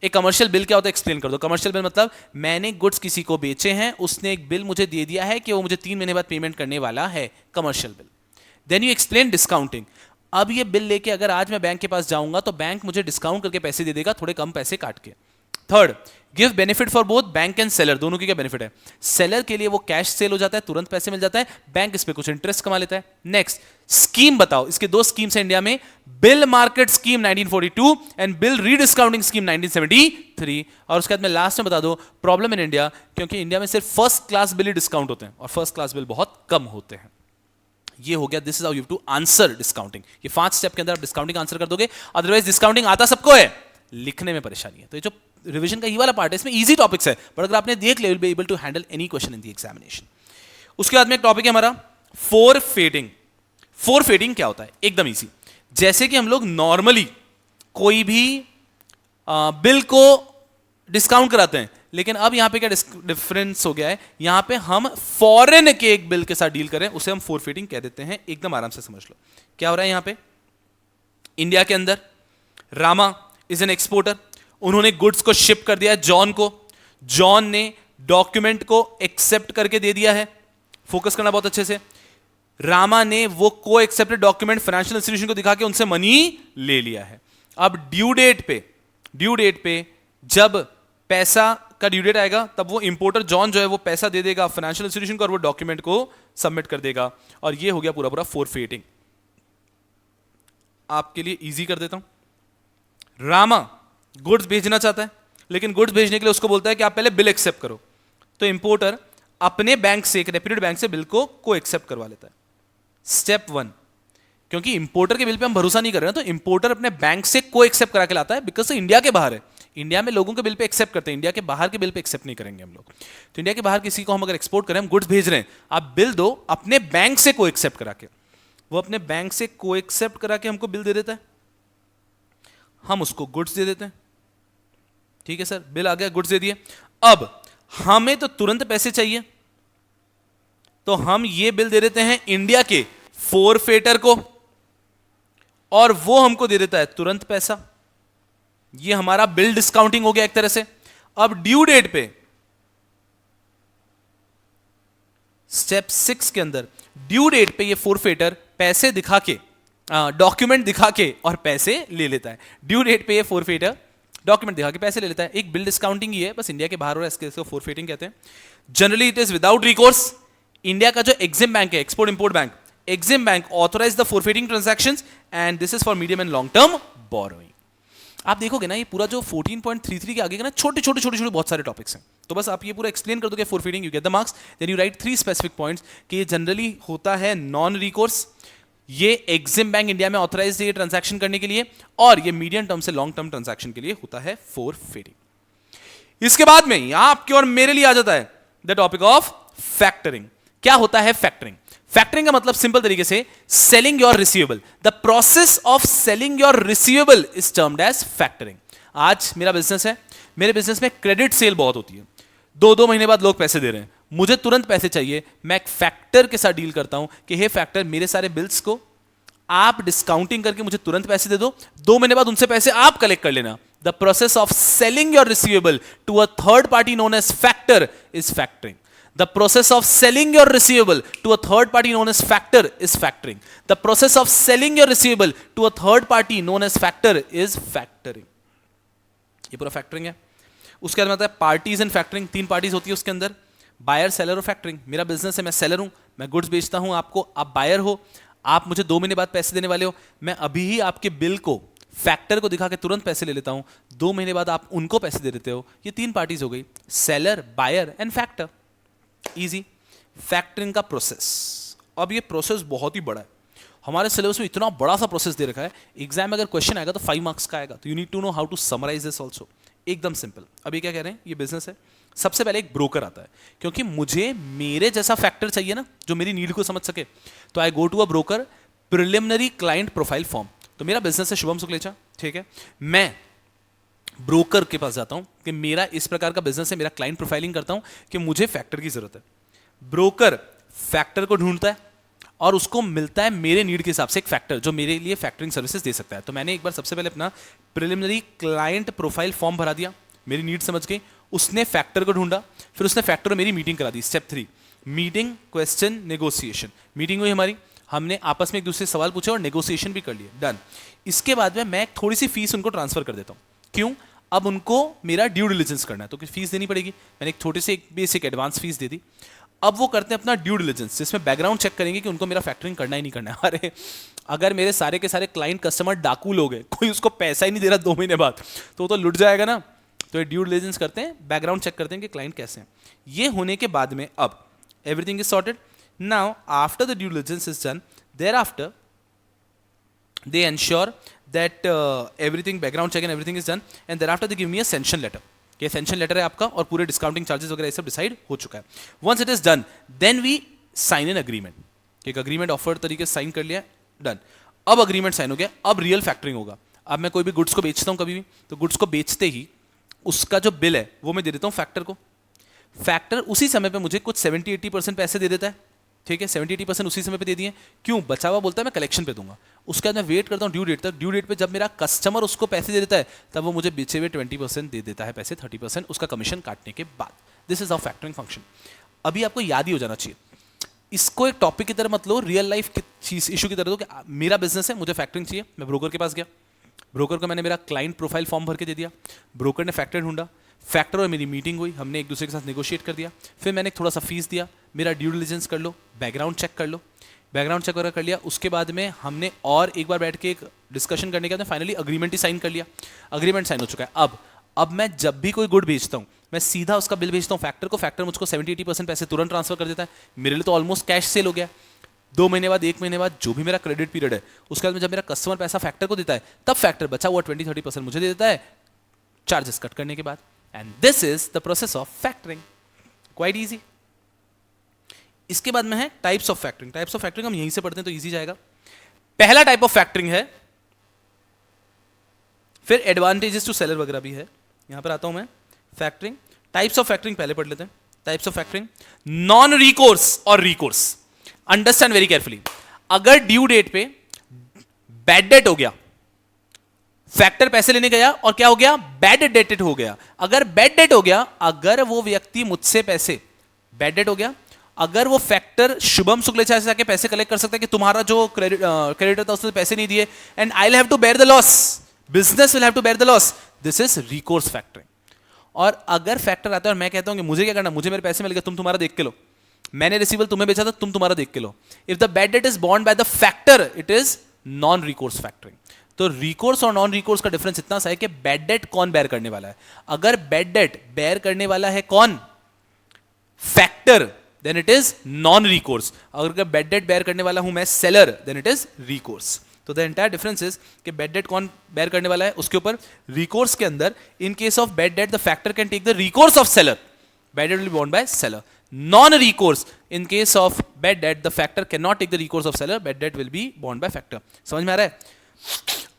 एक कमर्शियल बिल क्या होता है एक्सप्लेन कर दो। कमर्शियल बिल मतलब मैंने गुड्स किसी को बेचे हैं, उसने एक बिल मुझे दे दिया है कि वो मुझे 3 महीने बाद पेमेंट करने वाला है, commercial bill. Then you explain discounting. अब ये बिल लेके अगर आज मैं बैंक के पास जाऊंगा तो बैंक मुझे डिस्काउंट करके पैसे दे देगा, थोड़े कम पैसे काट के। Third, give benefit for both bank and seller. दोनों की क्या बेनिफिट है? सेलर के लिए वो कैश सेल हो जाता है, तुरंत पैसे मिल जाता है, बैंक इस पे कुछ इंटरेस्ट कमा लेता है। नेक्स्ट, स्कीम बताओ। इसके 2 स्कीम्स हैं इंडिया में, bill market scheme 1942 and bill rediscounting scheme 1973। और उसके बाद में लास्ट में बता दो प्रॉब्लम इन इंडिया, क्योंकि इंडिया में सिर्फ फर्स्ट क्लास बिल ही डिस्काउंट होते हैं और फर्स्ट क्लास बिल बहुत कम होते हैं। ये हो गया, this is how you to answer discounting. ये 5 स्टेप के अंदर आप डिस्काउंटिंग आंसर कर दोगे, अदरवाइज डिस्काउंटिंग आता सबको है, लिखने में परेशानी है। तो ये जो रिवीजन का ये वाला पार्ट है इसमें इजी टॉपिक्स है, बट अगर आपने देख लिया will be able to handle any question in the examination. उसके बाद में एक टॉपिक है हमारा फोरफेटिंग। फोरफेटिंग क्या होता है? एकदम इजी। जैसे कि हम लोग नॉर्मली कोई भी बिल को डिस्काउंट कराते हैं, लेकिन अब यहां पे क्या डिफरेंस हो गया है, यहां पे हम फॉरेन के एक बिल के साथ डील करें, उसे हम फोरफेटिंग कह देते हैं। एकदम आराम से समझ लो क्या हो रहा है। यहां पे इंडिया के अंदर रामा इज एन एक्सपोर्टर, उन्होंने गुड्स को शिप कर दिया जॉन को, जॉन ने डॉक्यूमेंट को एक्सेप्ट करके दे दिया है। फोकस करना बहुत अच्छे से। रामा ने वो को एक्सेप्टेड डॉक्यूमेंट फाइनेंशियल इंस्टीट्यूशन को दिखा के उनसे मनी ले लिया है। अब ड्यू डेट पे जब पैसा का ड्यू डेट आएगा तब वो इंपोर्टर जॉन जो है वो पैसा दे देगा फाइनेंशियल इंस्टीट्यूशन को और वो डॉक्यूमेंट को सबमिट कर देगा, और ये हो गया पूरा पूरा फोरफेटिंग। आपके लिए इजी कर देता हूं। रामा गुड्स भेजना चाहता है, लेकिन गुड्स भेजने के लिए उसको बोलता है कि आप पहले बिल एक्सेप्ट करो, तो इंपोर्टर अपने बैंक से, एक रेप्यूटेड बैंक से बिल को एक्सेप्ट करवा लेता है। स्टेप 1, क्योंकि इंपोर्टर के बिल पे हम भरोसा नहीं कर रहे हैं, तो इंपोर्टर अपने बैंक से को एक्सेप्ट करा के लाता है, बिकॉज इंडिया के बाहर है। इंडिया में लोगों के बिल पे एक्सेप्ट करते हैं, इंडिया के बाहर के बिल पे एक्सेप्ट नहीं करेंगे हम लोग। तो इंडिया के बाहर किसी को हम अगर एक्सपोर्ट करें, हम गुड्स भेज रहे हैं, आप बिल दो अपने बैंक से को एक्सेप्ट करा के। वो अपने बैंक से को एक्सेप्ट करा के हमको बिल दे देता है, हम उसको गुड्स दे देते हैं। ठीक है सर, बिल आ गया, गुड्स दे दिए। अब हमें तो तुरंत पैसे चाहिए, तो हम ये बिल दे देते हैं इंडिया के फोरफेटर को, और वो हमको दे देता है तुरंत पैसा। ये हमारा बिल डिस्काउंटिंग हो गया एक तरह से। अब ड्यू डेट पे स्टेप 6 के अंदर ड्यू डेट पे ये फोरफेटर पैसे दिखा के, डॉक्यूमेंट दिखा के और पैसे ले लेता है। ड्यू डेट पे ये फोरफेटर डॉक्यूमेंट दिखा के पैसे ले लेता है। एक बिल डिस्काउंटिंग ही है, बस इंडिया के बाहर हो रहा है, इसको फोरफेटिंग कहते हैं। Generally it is without recourse. India का जो एग्जिम बैंक है, export import bank, EXIM bank authorise the forfaiting transactions and this is for medium and long term borrowing. आप देखोगे ना, ये पूरा जो 14.33 के आगे का ना छोटे छोटे बहुत सारे टॉपिक्स हैं, तो बस आप ये पूरा एक्सप्लेन कर दोगे forfaiting, you get the marks. Then you write 3 specific points कि ये जनरली होता है नॉन रिकोर्स, ये एग्जिम बैंक इंडिया में ऑथराइज है ये ट्रांजैक्शन करने के लिए, और ये मीडियम टर्म से लॉन्ग टर्म ट्रांजैक्शन के लिए होता है फोरफेटिंग। इसके बाद में यहां आपके और मेरे लिए आ जाता है द टॉपिक ऑफ फैक्टरिंग। क्या होता है फैक्टरिंग? फैक्टरिंग का मतलब सिंपल तरीके से selling your receivable. The process of selling your receivable is termed as factoring. आज मेरा बिजनेस है, मेरे बिजनेस में क्रेडिट सेल बहुत होती है, 2-2 महीने बाद लोग पैसे दे रहे हैं, मुझे तुरंत पैसे चाहिए। मैं एक फैक्टर के साथ डील करता हूं कि हे फैक्टर, मेरे सारे बिल्स को आप डिस्काउंटिंग करके मुझे तुरंत पैसे दे दो, 2 महीने बाद उनसे पैसे आप कलेक्ट कर लेना। The process of selling your receivable to a third party known as factor is factoring. The process of selling your receivable to a third party known as factor is factoring. The process of selling your receivable to a third party known as factor is factoring. ये पूरा फैक्टरिंग है। उसके बाद आता है पार्टीज एंड फैक्टरिंग। 3 पार्टीज होती है उसके अंदर, बायर, सेलर और फैक्टरिंग। मेरा बिजनेस है, मैं सेलर हूं, मैं गुड्स बेचता हूं आपको, आप बायर हो, आप मुझे 2 महीने बाद पैसे देने वाले हो, मैं अभी ही आपके बिल को फैक्टर को दिखा के तुरंत पैसे ले लेता हूं, 2 महीने बाद आप उनको पैसे दे देते हो। ये 3 पार्टीज हो गई, seller, buyer and factor. Easy. Factoring का प्रोसेस, अब ये प्रोसेस बहुत ही बड़ा है, हमारे सिलेबस में इतना बड़ा सा प्रोसेस दे रखा है, एग्जाम में अगर क्वेश्चन आएगा तो 5 मार्क्स का आएगा, तो you need to know how to summarise this also. एकदम सिंपल। अब ये क्या कह रहे हैं, ये बिजनेस है, सबसे पहले एक ब्रोकर आता है, क्योंकि मुझे मेरे जैसा फैक्टर चाहिए ना जो मेरी नीड को समझ सके, तो I go to a broker, preliminary client profile form. तो मेरा बिजनेस है शुभम सुखलेचा, ठीक है, मैं ब्रोकर के पास जाता हूं कि मेरा इस प्रकार का बिजनेस है, मेरा क्लाइंट प्रोफाइलिंग करता हूं कि मुझे फैक्टर की जरूरत है। ब्रोकर फैक्टर को ढूंढता है और उसको मिलता है मेरे नीड के हिसाब से एक फैक्टर जो मेरे लिए फैक्टरिंग सर्विसेज दे सकता है। तो मैंने एक बार सबसे पहले अपना प्रिलिमिनरी क्लाइंट प्रोफाइल फॉर्म भरा दिया, मेरी नीड समझ के, उसने फैक्टर को ढूंढा, फिर उसने फैक्टर में मेरी मीटिंग करा दी। Step 3, meeting, question, negotiation. Meeting हुई हमारी, हमने आपस में एक दूसरे से सवाल पूछे और नेगोशिएशन भी कर लिए, डन। इसके बाद में मैं थोड़ी सी फीस उनको ट्रांसफर कर देता हूँ। क्यों? अब उनको मेरा ड्यू डिलिजेंस करना है तो फीस देनी पड़ेगी। मैंने एक छोटे से एक बेसिक एडवांस फीस दे दी। अब वो करते हैं अपना ड्यू डिलिजेंस, जिसमें बैकग्राउंड चेक करेंगे कि उनको मेरा फैक्टरिंग करना ही नहीं करना है। अरे अगर मेरे सारे के सारे क्लाइंट कस्टमर डाकू लोग हैं, कोई उसको पैसा ही नहीं दे रहा 2 महीने बाद, तो वो तो लुट जाएगा ना। तो ये ड्यू डिलिजेंस करते हैं, बैकग्राउंड चेक करते हैं कि क्लाइंट कैसे हैं। ये होने के बाद में अब everything is sorted. Now after the due diligence is done, thereafter they ensure that everything, background check and everything is done, and thereafter they give me a sanction letter. ये sanction letter है आपका और पूरे discounting charges वगैरह ये सब डिसाइड हो चुका है। Once it is done, then we sign an agreement. एक agreement offer तरीके से साइन कर लिया, डन। अब agreement साइन हो गया, अब रियल फैक्टरिंग होगा। अब मैं कोई भी गुड्स को बेचता हूँ कभी भी, तो गुड्स को बेचते ही उसका जो बिल है वो मैं दे देता हूँ फैक्टर को। फैक्टर उसी समय पे मुझे कुछ 70-80% पैसे दे देता है, ठीक है, 70-80% उसी समय पे दे दिए। क्यों? बचा हुआ बोलता है मैं कलेक्शन पे दूंगा। उसके बाद मैं वेट करता हूँ ड्यू डेट तक। ड्यू डेट पे जब मेरा कस्टमर उसको पैसे दे देता है, तब वो मुझे बेचे हुए 20% दे देता है पैसे, 30% उसका कमीशन काटने के बाद। This is how factoring function. अभी आपको याद ही हो जाना चाहिए, इसको एक टॉपिक की तरह मत लो, रियल लाइफ की चीज इशू की तरह दो कि मेरा बिजनेस है, मुझे फैक्टरिंग चाहिए। मैं ब्रोकर के पास गया, ब्रोकर को मैंने मेरा क्लाइंट प्रोफाइल फॉर्म भर के दे दिया, ब्रोकर ने फैक्टर ढूंढा, फैक्टर और मेरी मीटिंग हुई, हमने एक दूसरे के साथ नेगोशिएट कर दिया, फिर मैंने थोड़ा सा फीस दिया, मेरा ड्यू डिलिजेंस कर लो, बैकग्राउंड चेक कर लो, बैकग्राउंड चेक वगैरह कर लिया, उसके बाद में हमने और एक बार बैठ के एक डिस्कशन करने के बाद फाइनली अग्रीमेंट ही साइन कर लिया, अग्रीमेंट साइन हो चुका है। अब मैं जब भी कोई गुड भेजता हूँ मैं सीधा उसका बिल भेजता हूँ फैक्टर को, फैक्टर मुझको 70-80% पैसे तुरंत ट्रांसफर कर देता है, मेरे लिए तो ऑलमोस्ट कैश सेल हो गया। 2 महीने बाद 1 महीने बाद जो भी मेरा क्रेडिट पीरियड है उसके बाद में जब मेरा कस्टमर पैसा फैक्टर को देता है तब फैक्टर बचा हुआ 20-30% मुझे दे देता है चार्जेस कट करने के बाद। And this is the process of factoring, quite easy. इसके बाद में है types of factoring. Types of factoring हम यहीं से पढ़ते हैं तो इजी जाएगा। पहला टाइप ऑफ फैक्टरिंग है, फिर एडवांटेजेस टू सेलर वगैरह भी है, यहां पर आता हूं मैं। फैक्टरिंग, टाइप्स ऑफ फैक्टरिंग पहले पढ़ लेते हैं। Types of factoring, non recourse और रिकोर्स। अंडरस्टैंड वेरी केयरफुली, अगर ड्यू डेट पे बैड डेट हो गया, फैक्टर पैसे लेने गया और क्या हो गया, बैड डेटेड हो गया। अगर बैड डेट हो गया, अगर वो व्यक्ति मुझसे पैसे, बैड डेट हो गया, अगर वो फैक्टर शुभम शुक्लेचा से जाके पैसे कलेक्ट कर सकता है कि तुम्हारा जो क्रेडिटर था उसने पैसे नहीं दिए and I will have to bear the loss, business will have to bear the loss, this is recourse factoring. और अगर फैक्टर आता है और मैं कहता हूं कि मुझे क्या करना, मुझे मेरे पैसे मिल गए, तुम तुम्हारा देख के लो, मैंने रिसीवेबल तुम्हें बेचा था, तुम तुम्हारा देख के लो, if the bad debt is borne by the factor it is non recourse factoring. तो रिकोर्स और नॉन रिकोर्स का डिफरेंस इतना सा है कि बैड डेट कौन बेयर करने वाला है। अगर बैड डेट बेयर करने वाला है कौन, factor, then it is non recourse. अगर बैड डेट बेयर करने वाला हूं मैं seller, then it is recourse. तो द एंटायर डिफरेंस इज कि बैड डेट कौन बेयर करने वाला है उसके ऊपर। रिकोर्स के अंदर in case of bad debt the factor can take the recourse of seller, bad debt will be borne by seller. Non recourse, in case of bad debt the factor cannot take the recourse of seller, bad debt will be borne by factor। समझ में आ रहा है?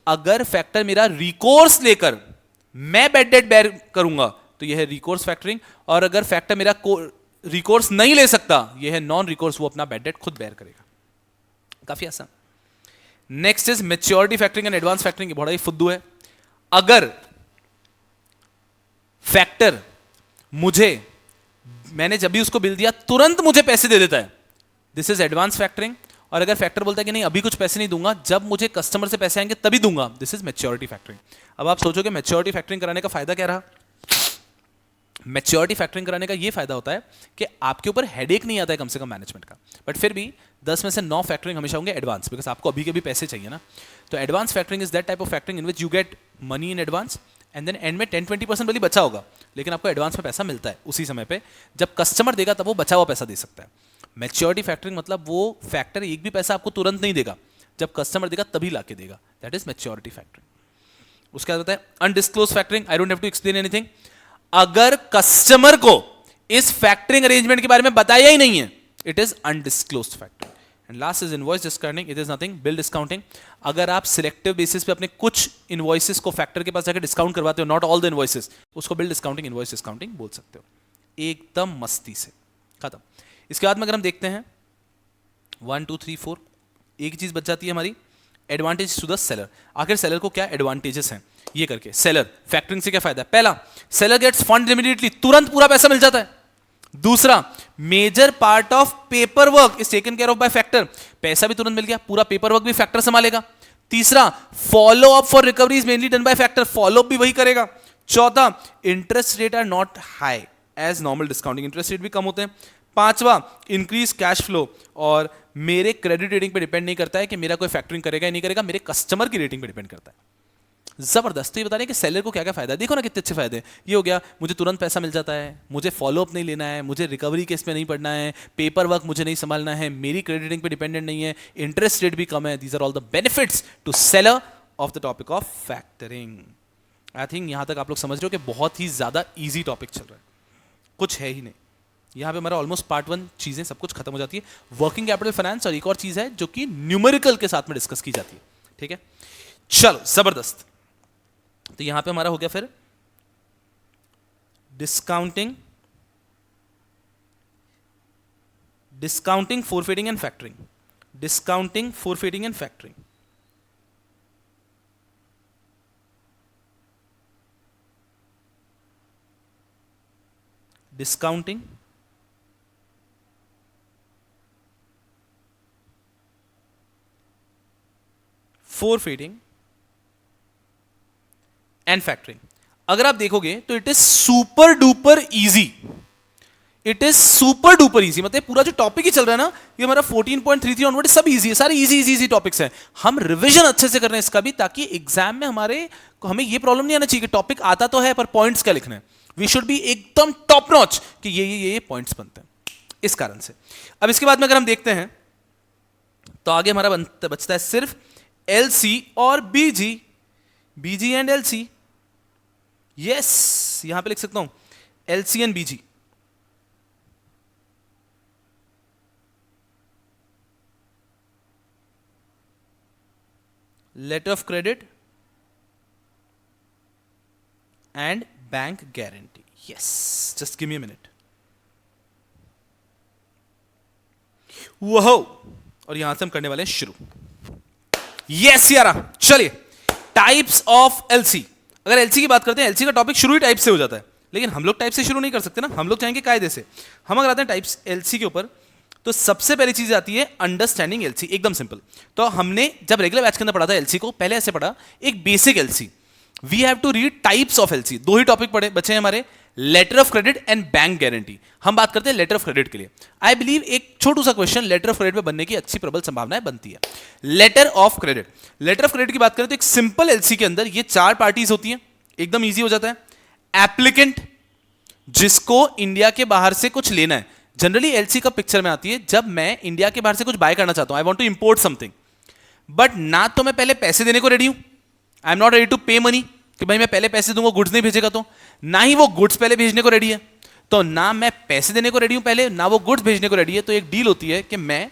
अगर फैक्टर मेरा रिकोर्स लेकर मैं बैड डेट बेयर करूंगा तो यह है रिकोर्स फैक्टरिंग, और अगर फैक्टर मेरा रिकोर्स नहीं ले सकता यह है नॉन रिकोर्स, वो अपना बैड डेट खुद बेयर करेगा। काफी आसान। Next is maturity factoring and advance factoring, बड़ा ही फुद्दू है। अगर फैक्टर मुझे, मैंने जब भी उसको बिल दिया तुरंत मुझे पैसे दे देता है, दिस इज एडवांस फैक्टरिंग। और अगर फैक्टर बोलता है कि नहीं अभी कुछ पैसे नहीं दूंगा, जब मुझे कस्टमर से पैसे आएंगे तभी दूंगा, दिस इज मैच्योरिटी फैक्टरिंग। अब आप सोचोगे मैच्योरिटी फैक्टरिंग कराने का फायदा क्या रहा? मैच्योरिटी फैक्टरिंग कराने का ये फायदा होता है कि आपके ऊपर हेडेक नहीं आता है कम से कम मैनेजमेंट का, बट फिर भी 10 में से 9 फैक्टरिंग हमेशा होंगे एडवांस, बिकॉज आपको अभी के भी पैसे चाहिए ना। तो advance factoring is that type of factoring in which you get money in advance and then end में 10-20% भले बचा होगा, लेकिन आपको एडवांस में पैसा मिलता है उसी समय पे, जब कस्टमर देगा तब वो बचा हुआ पैसा दे सकता है। मैच्योरिटी फैक्टरिंग मतलब वो फैक्टर एक भी पैसा आपको तुरंत नहीं देगा, जब कस्टमर देगा तभी लाके देगा, दैट इज मैच्योरिटी फैक्टरिंग। उसके बाद होता है undisclosed factoring, I don't have to explain anything. अगर कस्टमर को इस फैक्टरिंग अरेंजमेंट के बारे में बताया ही नहीं है, it is undisclosed factoring. And last is invoice discounting, it is nothing bill discounting. अगर आप सिलेक्टिव बेसिस पे अपने कुछ इनवॉइसेस को फैक्टर के पास जाकर डिस्काउंट करवाते हो, नॉट ऑल द इनवॉइसेस, उसको बिल डिस्काउंटिंग, इनवॉइस डिस्काउंटिंग बोल सकते हो। एकदम मस्ती से खत्म। इसके बाद में अगर हम देखते हैं 1 2 3 4, एक चीज बच जाती है हमारी, एडवांटेज टू द सेलर। आखिर सेलर को क्या एडवांटेजेस हैं ये करके, सेलर फैक्टरिंग से क्या फायदा है? पहला, सेलर गेट्स फंड इमीडिएटली, तुरंत पूरा पैसा मिल जाता है। दूसरा, major part of paper work is taken care of by factor, पैसा भी तुरंत मिल गया, पूरा पेपर वर्क भी फैक्टर संभालेगा। तीसरा, follow up for recovery is mainly done by factor, follow up भी वही करेगा। चौथा, interest rate are not high as normal discounting, interest rate भी कम होते हैं। पांचवा, इंक्रीज कैश फ्लो, और मेरे क्रेडिट रेटिंग पे डिपेंड नहीं करता है कि मेरा कोई फैक्टरिंग करेगा या नहीं करेगा, मेरे कस्टमर की रेटिंग पे डिपेंड करता है। जबरदस्त। तो ये बता रहे हैं कि सेलर को क्या क्या फायदा है, देखो ना कितने अच्छे फायदे हैं। ये हो गया, मुझे तुरंत पैसा मिल जाता है, मुझे फॉलोअप नहीं लेना है, मुझे रिकवरी केस में नहीं पड़ना है, पेपर वर्क मुझे नहीं संभालना है, मेरी क्रेडिट रेटिंग पे डिपेंडेंट नहीं है, इंटरेस्ट रेट भी कम है। These are all the benefits to seller of the topic of factoring. I think यहां तक आप लोग समझ रहे हो कि बहुत ही ज्यादा ईजी टॉपिक चल रहा है, कुछ है ही नहीं। यहाँ पे हमारा ऑलमोस्ट पार्ट 1 चीजें सब कुछ खत्म हो जाती है। वर्किंग कैपिटल फाइनेंस और एक और चीज है जो कि न्यूमेरिकल के साथ में डिस्कस की जाती है। ठीक है, चलो जबरदस्त। तो यहां पे हमारा हो गया फिर discounting, forfaiting and factoring, discounting, forfaiting and factoring. Discounting, forfaiting and factoring. अगर आप देखोगे तो it is super duper easy, it is super duper easy, मतलब पूरा जो टॉपिक ही चल रहा है ना ये हमारा 14.33 ऑनवर्ड सब इजी है, सारे इजी इजी इजी टॉपिक्स हैं। हम रिवीजन अच्छे से कर रहे हैं इसका भी, ताकि एग्जाम में हमें ये प्रॉब्लम नहीं आना चाहिए कि टॉपिक आता तो है पर पॉइंट्स क्या लिखना है। वी शुड बी एकदम टॉप नॉच कि ये पॉइंट्स बनते हैं, इस कारण से। अब इसके बाद में अगर हम देखते हैं तो आगे हमारा बचता है सिर्फ एलसी और BG, BG and LC. Yes, यहां पे लिख सकता हूं LC and BG. Letter of credit and bank guarantee. Yes, just give me a minute. वहो, और यहां से हम करने वाले हैं शुरू। यस यारा, चलिए टाइप्स ऑफ एलसी। अगर एलसी की बात करते हैं, एलसी का टॉपिक शुरू ही टाइप से हो जाता है, लेकिन हम लोग टाइप से शुरू नहीं कर सकते ना, हम लोग चाहेंगे कायदे से। हम अगर आते हैं टाइप्स एलसी के ऊपर, तो सबसे पहली चीज आती है अंडरस्टैंडिंग एलसी, एकदम सिंपल। तो हमने जब रेगुलर बैच के अंदर पढ़ा था एलसी को, पहले ऐसे पढ़ा एक basic LC. We have to read types of LC. दो ही टॉपिक पढ़े बचे हैं हमारे, letter of credit and bank guarantee. हम बात करते हैं लेटर ऑफ क्रेडिट के लिए। आई बिलीव एक छोटू सा क्वेश्चन लेटर ऑफ क्रेडिट में बनने की अच्छी प्रबल संभावनाएं बनती है। Letter of credit, letter of credit की बात करें तो एक सिंपल एलसी के अंदर ये 4 पार्टीज होती हैं, एकदम ईजी हो जाता है। एप्लीकेंट, जिसको इंडिया के बाहर से कुछ लेना है, जनरली एलसी का पिक्चर में आती है जब मैं इंडिया के बाहर से कुछ बाय करना चाहता हूं, I want to import something, but ना तो मैं पहले पैसे देने को रेडी हूं, I am not ready to pay money, कि भाई मैं पहले पैसे दूंगा गुड्स नहीं भेजेगा, तो ना ही वो गुड्स पहले भेजने को रेडी है, तो ना मैं पैसे देने को रेडी हूं पहले, ना वो गुड्स भेजने को रेडी है। तो एक डील होती है कि मैं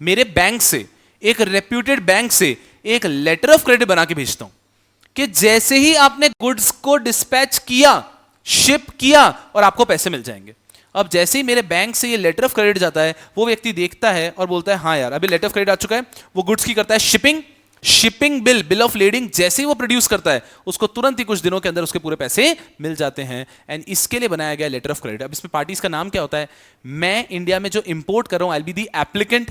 मेरे बैंक से, एक रेप्यूटेड बैंक से एक लेटर ऑफ क्रेडिट बना के भेजता हूं कि जैसे ही आपने गुड्स को डिस्पैच किया, शिप किया, और आपको पैसे मिल जाएंगे। अब जैसे ही मेरे बैंक से ये लेटर ऑफ क्रेडिट जाता है, वो व्यक्ति देखता है और बोलता है हाँ यार अभी लेटर ऑफ क्रेडिट आ चुका है, वो गुड्स की करता है shipping, shipping bill, bill of lading जैसे ही वो प्रोड्यूस करता है, उसको तुरंत ही कुछ दिनों के अंदर उसके पूरे पैसे मिल जाते हैं। एंड इसके लिए बनाया गया लेटर ऑफ क्रेडिट। अब इसमें पार्टीज का नाम क्या होता है, मैं इंडिया में जो इंपोर्ट कर रहा हूं, आई will be the applicant,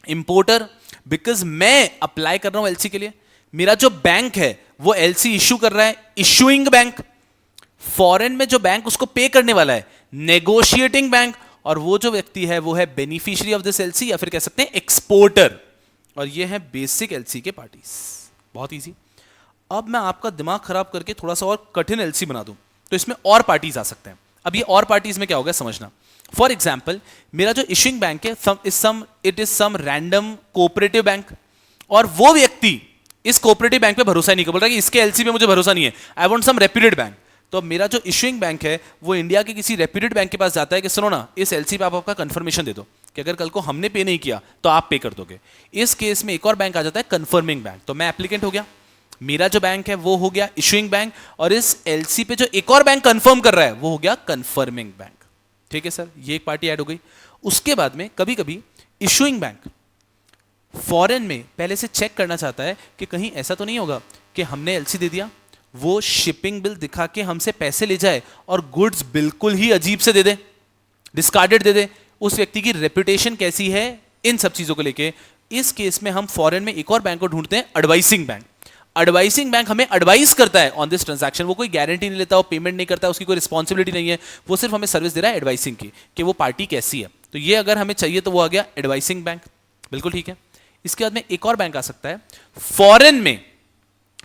importer, because मैं अप्लाई कर रहा हूं एलसी के लिए। मेरा जो बैंक है वो एलसी इश्यू कर रहा है, इश्यूइंग बैंक। फॉरेन में जो बैंक उसको पे करने वाला है, नेगोशिएटिंग बैंक। और वो जो व्यक्ति है वो है बेनिफिशियरी ऑफ दिस एलसी, या फिर कह सकते हैं एक्सपोर्टर। और ये है बेसिक एलसी के पार्टीज, बहुत इजी। अब मैं आपका दिमाग खराब करके थोड़ा सा और कठिन एलसी बना दूं, तो इसमें और पार्टीज आ सकते हैं। अब ये और पार्टीज में क्या होगा समझना। फॉर एग्जाम्पल, मेरा जो इश्यूइंग बैंक है it is some random cooperative bank, और वो व्यक्ति इस कोऑपरेटिव बैंक पे भरोसा नहीं कर, बोल रहा है कि इसके एलसी पे मुझे भरोसा नहीं है, I want some reputed bank. तो मेरा जो इश्यूइंग बैंक है वो इंडिया के किसी रेप्यूटेड बैंक के पास जाता है कि सुनो ना, इस एलसी पे आप आपका कंफर्मेशन दे दो कि अगर कल को हमने पे नहीं किया तो आप पे कर दोगे। इस केस में एक और बैंक आ जाता है कंफर्मिंग बैंक। तो मैं एप्लीकेंट हो गया, मेरा जो बैंक है वो हो गया इश्यूइंग बैंक, और इस एलसी पे जो एक और बैंक कंफर्म कर रहा है वो हो गया कंफर्मिंग बैंक। ठीक है सर, ये एक पार्टी ऐड हो गई। उसके बाद में कभी कभी इश्यूइंग बैंक फॉरेन में पहले से चेक करना चाहता है कि कहीं ऐसा तो नहीं होगा कि हमने एलसी दे दिया, वो शिपिंग बिल दिखा के हमसे पैसे ले जाए और गुड्स बिल्कुल ही अजीब से दे दे, डिस्कार्डेड दे दे। उस व्यक्ति की रेपुटेशन कैसी है, इन सब चीजों को लेके इस केस में हम फॉरेन में एक और बैंक को ढूंढते हैं, एडवाइसिंग बैंक। एडवाइसिंग बैंक हमें एडवाइस करता है ऑन दिस ट्रांजैक्शन, वो कोई गारंटी नहीं लेता, वो पेमेंट नहीं करता, उसकी कोई रिस्पॉन्सिबिलिटी नहीं है, वो सिर्फ हमें सर्विस दे रहा है एडवाइसिंग की कि वो पार्टी कैसी है। तो ये अगर हमें चाहिए तो वो आ गया एडवाइसिंग बैंक, बिल्कुल ठीक है। इसके बाद में एक और बैंक आ सकता है फॉरेन में।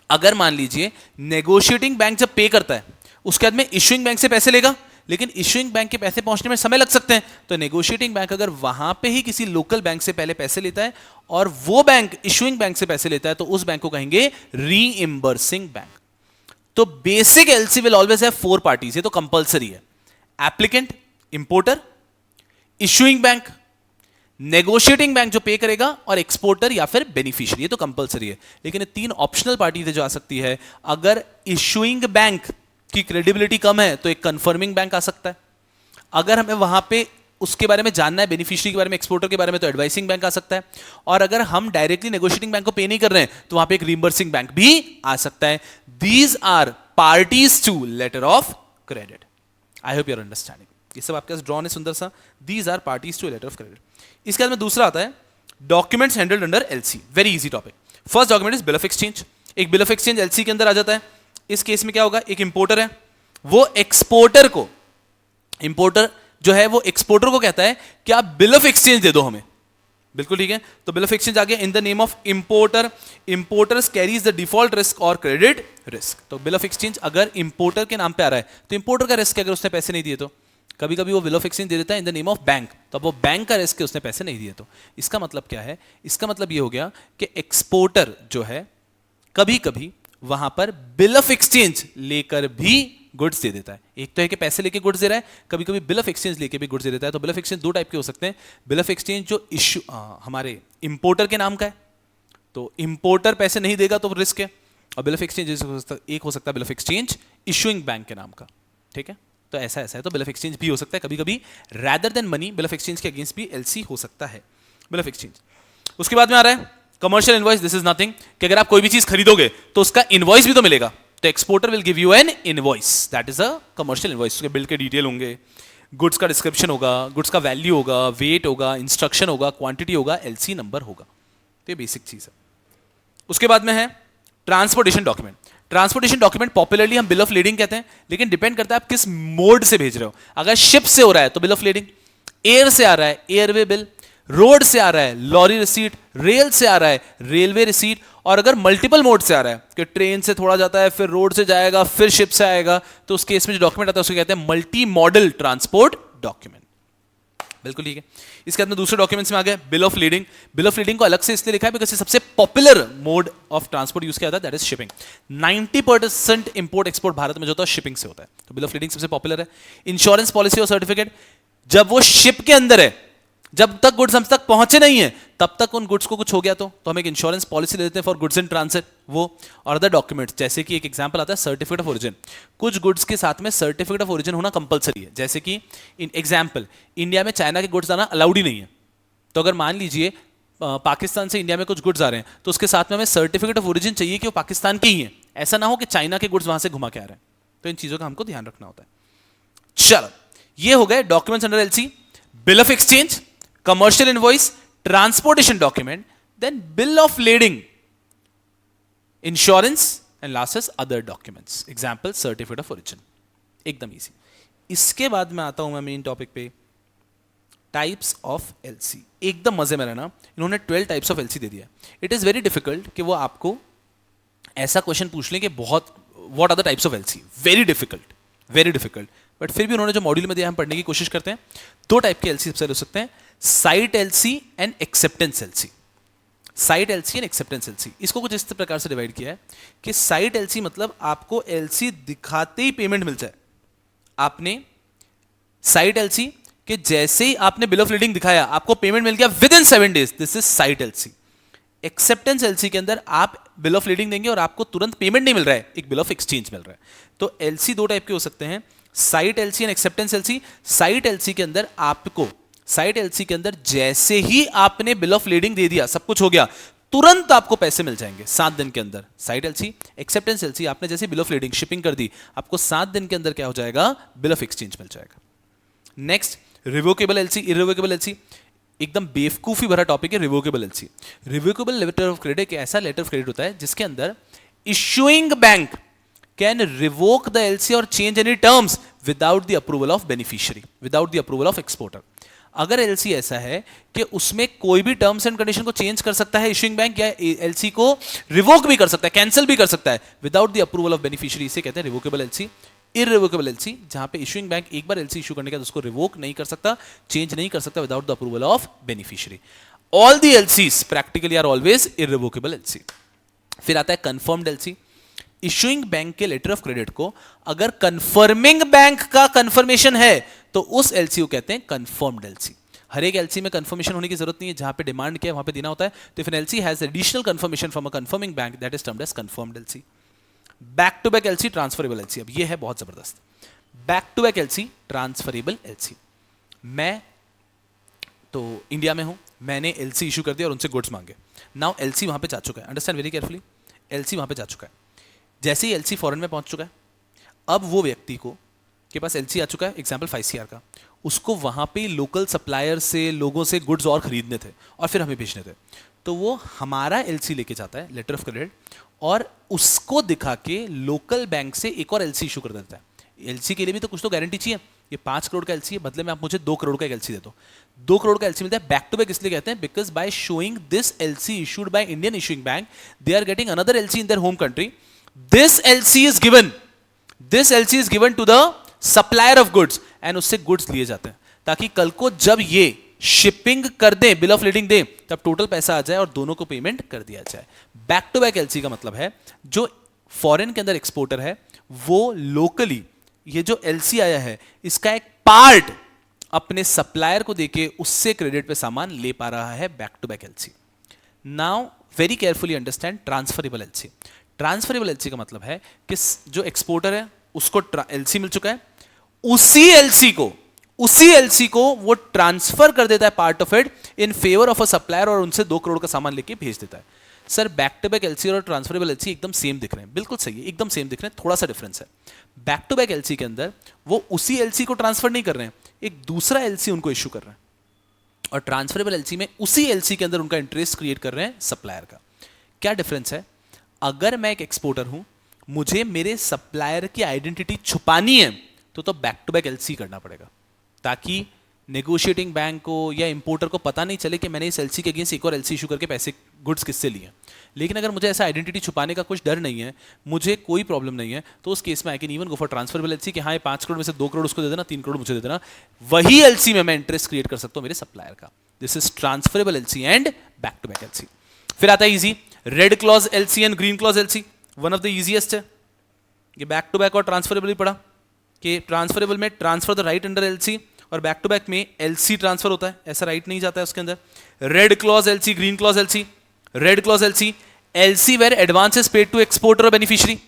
अगर मान लीजिए नेगोशिएटिंग बैंक जब पे करता है, उसके बाद में इश्यूइंग बैंक से पैसे लेगा, लेकिन इश्यूइंग बैंक के पैसे पहुंचने में समय लग सकते हैं। तो नेगोशिएटिंग बैंक अगर वहां पे ही किसी लोकल बैंक से पहले पैसे लेता है और वो बैंक इश्यूइंग बैंक से पैसे लेता है, तो उस बैंक को कहेंगे रीइंबर्सिंग बैंक। तो basic LC will always have 4 parties, ये तो कंपलसरी है। Applicant, importer, issuing bank, negotiating bank जो पे करेगा, और एक्सपोर्टर या फिर बेनिफिशियरी, ये तो कंपलसरी है। लेकिन 3 ऑप्शनल पार्टी जो आ सकती है, अगर इश्यूइंग बैंक की क्रेडिबिलिटी कम है तो एक कंफर्मिंग बैंक आ सकता है। अगर हमें वहां पे उसके बारे में जानना है, बेनिफिशियरी के बारे में, एक्सपोर्टर के बारे में, तो एडवाइसिंग बैंक आ सकता है। और अगर हम डायरेक्टली नेगोशिएटिंग बैंक को पे नहीं कर रहे हैं तो वहां पे एक रीइंबर्सिंग बैंक भी आ सकता है। These are parties to letter of credit. I hope your understanding. ये सब आपके पास ड्रॉन है सुंदर सा। These are parties to letter of credit. इसके बाद में दूसरा आता है documents handled under LC. Very easy topic. First document is bill of exchange. एक बिल ऑफ एक्सचेंज एलसी के अंदर आ जाता है। इस केस में क्या होगा, एक इंपोर्टर है, वो एक्सपोर्टर को, इंपोर्टर जो है वो एक्सपोर्टर को कहता है कि आप बिल ऑफ एक्सचेंज दे दो हमें, बिल्कुल ठीक है। तो बिल ऑफ एक्सचेंज आ गया in the name of importer, importers carries the default risk और क्रेडिट रिस्क। तो बिल ऑफ एक्सचेंज अगर इंपोर्टर के नाम पे आ रहा है तो इंपोर्टर का रिस्क है अगर उसने पैसे नहीं दिए तो। कभी कभी वो बिल ऑफ एक्सचेंज दे देता है in the name of bank, तो अब वो बैंक का रिस्क है उसने पैसे नहीं दिए तो। इसका मतलब क्या है, इसका मतलब ये हो गया कि एक्सपोर्टर जो है कभी कभी वहां पर बिल ऑफ एक्सचेंज लेकर भी गुड्स दे देता है। एक तो है कि पैसे लेके गुड्स दे रहा है, कभी कभी बिल ऑफ एक्सचेंज लेके भी गुड्स दे देता है। तो बिल ऑफ एक्सचेंज दो टाइप के हो सकते हैं। बिल ऑफ एक्सचेंज जो इश्यू हमारे इंपोर्टर के नाम का है, तो इंपोर्टर पैसे नहीं देगा तो रिस्क है, और बिल ऑफ एक्सचेंज एक हो सकता है bill of exchange issuing bank के नाम का, ठीक है। तो ऐसा है, तो बिल ऑफ एक्सचेंज भी हो सकता है कभी कभी, rather than money bill of exchange के अगेंस्ट भी एलसी हो सकता है बिल ऑफ एक्सचेंज। उसके बाद में आ रहा है commercial invoice. This is nothing कि अगर आप कोई भी चीज खरीदोगे तो उसका इनवॉइस भी तो मिलेगा, तो exporter will give you N invoice, that is a commercial invoice. उसके बिल के डिटेल होंगे, गुड्स का डिस्क्रिप्शन होगा, गुड्स का वैल्यू होगा, वेट होगा, इंस्ट्रक्शन होगा, क्वांटिटी होगा, एलसी नंबर होगा। तो ये बेसिक चीज है। उसके बाद में है transportation document. Transportation document popularly हम बिल ऑफ लीडिंग कहते हैं, लेकिन डिपेंड करता है आप किस मोड से भेज रहे हो। अगर शिप से हो रहा है तो बिल ऑफ लीडिंग, एयर से आ रहा है एयरवे बिल, रोड से आ रहा है लॉरी रिसीट, रेल से आ रहा है रेलवे रिसीट, और अगर मल्टीपल मोड से आ रहा है कि ट्रेन से थोड़ा जाता है फिर रोड से जाएगा फिर शिप से आएगा, तो उस केस में जो डॉक्यूमेंट आता है उसको कहते हैं मल्टी मॉडल ट्रांसपोर्ट डॉक्यूमेंट। बिल्कुल ठीक है। इसके बाद में दूसरे डॉक्यूमेंट्स में आ गया bill of leading. Bill of leading को अलग से इसलिए लिखा है बिकॉज सबसे popular mode of transport use किया जाता है, that is shipping. 90% import export Bharat में जो होता है शिपिंग से होता है, तो बिल ऑफ लीडिंग सबसे पॉपुलर है। इंश्योरेंस पॉलिसी और सर्टिफिकेट, जब वो शिप के अंदर है, जब तक गुड्स हम तक पहुंचे नहीं है तब तक उन गुड्स को कुछ हो गया तो हम एक इंश्योरेंस पॉलिसी ले लेते हैं फॉर गुड्स इन ट्रांसिट, वो। और अदर डॉक्यूमेंट्स, जैसे कि एक एग्जांपल आता है सर्टिफिकेट ऑफ ओरिजिन। कुछ गुड्स के साथ में सर्टिफिकेट ऑफ ओरिजिन होना कंपलसरी है, जैसे कि इन एग्जांपल इंडिया में चाइना के गुड्स आना अलाउड ही नहीं है। तो अगर मान लीजिए पाकिस्तान से इंडिया में कुछ गुड्स आ रहे हैं तो उसके साथ में हमें सर्टिफिकेट ऑफ ओरिजिन चाहिए कि वो पाकिस्तान के ही है, ऐसा ना हो कि चाइना के गुड्स वहां से घुमा के आ रहे हैं। तो इन चीजों का हमको ध्यान रखना होता है। चलो, ये हो गए documents under LC, bill of exchange, commercial invoice, transportation document, then bill of lading, insurance, and last is other documents, example certificate of origin। एकदम इजी। इसके बाद मैं आता हूं मैं मेन टॉपिक पे, टाइप्स ऑफ एलसी। एकदम मजे में रहना, इन्होंने 12 टाइप्स ऑफ एलसी दे दिया। इट इज वेरी डिफिकल्ट कि वो आपको ऐसा क्वेश्चन पूछ लें कि बहुत what are the types of LC, very difficult, very difficult. But फिर भी उन्होंने जो मॉड्यूल में दिया हम पढ़ने की कोशिश करते हैं। दो टाइप के एलसी सबसे हो सकते हैं, site LC and acceptance LC. Site LC and acceptance LC, इसको कुछ इस प्रकार से डिवाइड किया है कि साइट एलसी मतलब आपको एलसी दिखाते ही पेमेंट मिल जाए। आपने साइट एलसी कि जैसे ही आपने बिल ऑफ लीडिंग दिखाया आपको पेमेंट मिल गया with in 7 days, this is site LC. Acceptance LC के अंदर आप बिल ऑफ लीडिंग देंगे और आपको तुरंत पेमेंट नहीं मिल रहा है, एक बिल ऑफ एक्सचेंज मिल रहा है। तो एलसी दो टाइप के हो सकते हैं, site LC and acceptance LC. Site LC के अंदर आपको, साइट एलसी के अंदर जैसे ही आपने बिल ऑफ लीडिंग दे दिया, सब कुछ हो गया, तुरंत आपको पैसे मिल जाएंगे 7 दिन के अंदर, साइट एलसी। एक्सेप्टेंस एलसी, आपने जैसे बिल ऑफ लीडिंग शिपिंग कर दी, आपको 7 दिन के अंदर क्या हो जाएगा, बिल ऑफ एक्सचेंज मिल जाएगा। Next revocable LC, irrevocable LC. एकदम बेवकूफी भरा टॉपिक है revocable LC. Revocable letter of credit एक ऐसा लेटर ऑफ क्रेडिट होता है जिसके अंदर issuing bank can revoke the LC और change any terms without the approval of beneficiary, without the approval of exporter. अगर एलसी ऐसा है कि उसमें कोई भी टर्म्स एंड कंडीशन को चेंज कर सकता है इशूइंग बैंक, या एलसी को रिवोक भी कर सकता है, कैंसिल भी कर सकता है without the approval of beneficiary, इसे कहते हैं रिवोकेबल एलसी। इररिवोकेबल एलसी, जहां पे इशूइंग बैंक एक बार एलसी इशू करने के बाद उसको रिवोक नहीं कर सकता, चेंज नहीं कर सकता without the approval of beneficiary. All the LCs practically are always irrevocable LC. फिर आता है कंफर्म्ड एलसी। इशूइंग बैंक के लेटर ऑफ क्रेडिट को अगर कंफर्मिंग बैंक का कंफर्मेशन है तो उस एलसी को कहते हैं कंफर्म्ड एलसी। हर एक एलसी में कंफर्मेशन होने की जरूरत नहीं है, जहां पे डिमांड किया वहां पे देना होता है। तो if an LC has additional confirmation from a confirming bank, that is termed as confirmed LC. Back to back LC, transferable LC. अब ये है बहुत जबरदस्त, back to back LC, transferable LC. मैं तो इंडिया में हूं, मैंने एलसी इशू कर दिया और उनसे गुड्स मांगे। नाउ एलसी वहां पे जा चुका है, अंडरस्टैंड वेरी केयरफुली, एलसी वहां पे जा चुका है। जैसे ही एलसी फॉरेन में पहुंच चुका है, अब वो व्यक्ति को के पास एलसी आ चुका है, एग्जांपल 5 CR का, उसको वहां पे लोकल सप्लायर से, लोगों से गुड्स और खरीदने थे और फिर हमें बेचने थे। तो वो हमारा एलसी लेके जाता है, लेटर ऑफ क्रेडिट, और उसको दिखा के लोकल बैंक से एक और एलसी इशू कर देता है। एलसी के लिए भी तो कुछ तो गारंटी चाहिए। ये 5 करोड़ का एलसी है, बदले में आप मुझे 2 करोड़ का एक एलसी दे दो। 2 करोड़ का एलसी मिलता है। बैक टू बैक इसलिए कहते हैं because by showing this LC issued by Indian issuing bank, they are getting another LC in their home country. This LC is given to the supplier of goods and उससे गुड्स लिए जाते हैं, ताकि कल को जब ये शिपिंग कर दे, बिल ऑफ लीडिंग दे, तब टोटल पैसा आ जाए और दोनों को पेमेंट कर दिया जाए। बैक टू बैक एलसी का मतलब है जो फॉरेन के अंदर एक्सपोर्टर है वो लोकली ये जो एलसी आया है इसका एक पार्ट अपने सप्लायर को देके उससे क्रेडिट पे सामान ले पा रहा है। Back to back LC. Now very carefully understand transferable LC. Transferable LC का मतलब है कि जो एक्सपोर्टर है उसको एलसी मिल चुका है, उसी एलसी को वो ट्रांसफर कर देता है part of it in favour of a supplier और उनसे 2 करोड़ का सामान लेके भेज देता है। Sir back to back LC और ट्रांसफरेबल एलसी एकदम सेम दिख रहे हैं, बिल्कुल सही है, एकदम सेम दिख रहे हैं, थोड़ा सा डिफरेंस है। बैक टू बैक एलसी के अंदर वो उसी एलसी को ट्रांसफर नहीं कर रहे हैं, एक दूसरा एलसी उनको इश्यू कर रहे हैं, और ट्रांसफरेबल एलसी में उसी एलसी के अंदर उनका इंटरेस्ट क्रिएट कर रहे हैं सप्लायर का। क्या डिफरेंस है? अगर मैं एक एक्सपोर्टर हूं, मुझे मेरे सप्लायर की आइडेंटिटी छुपानी है तो बैक टू बैक एलसी करना पड़ेगा, ताकि नेगोशिएटिंग बैंक को या इंपोर्टर को पता नहीं चले कि मैंने इस एलसी के अगेंस्ट एक और एलसी इशू करके पैसे गुड्स किससे लिए। लेकिन अगर मुझे ऐसा आइडेंटिटी छुपाने का कुछ डर नहीं है, मुझे कोई प्रॉब्लम नहीं है, तो उस केस में I can even go for transferable LC कि हाँ ये 5 करोड़ में से 2 करोड़ उसको दे देना, 3 करोड़ मुझे दे देना। वही एलसी में मैं इंटरेस्ट क्रिएट कर सकता हूं मेरे सप्लायर का। This is transferable LC and back to back LC. फिर आता है easy red clause LC and green clause LC. One of the easiest है। ये बैक टू बैक और ट्रांसफरेबल भी पढ़ा कि ट्रांसफरेबल में transfer the right under LC, और बैक टू बैक में एलसी ट्रांसफर होता है, ऐसा राइट नहीं जाता है उसके अंदर। Red clause LC, green clause LC. Red clause LC, LC where advances paid to exporter और बेनिफिशियरी।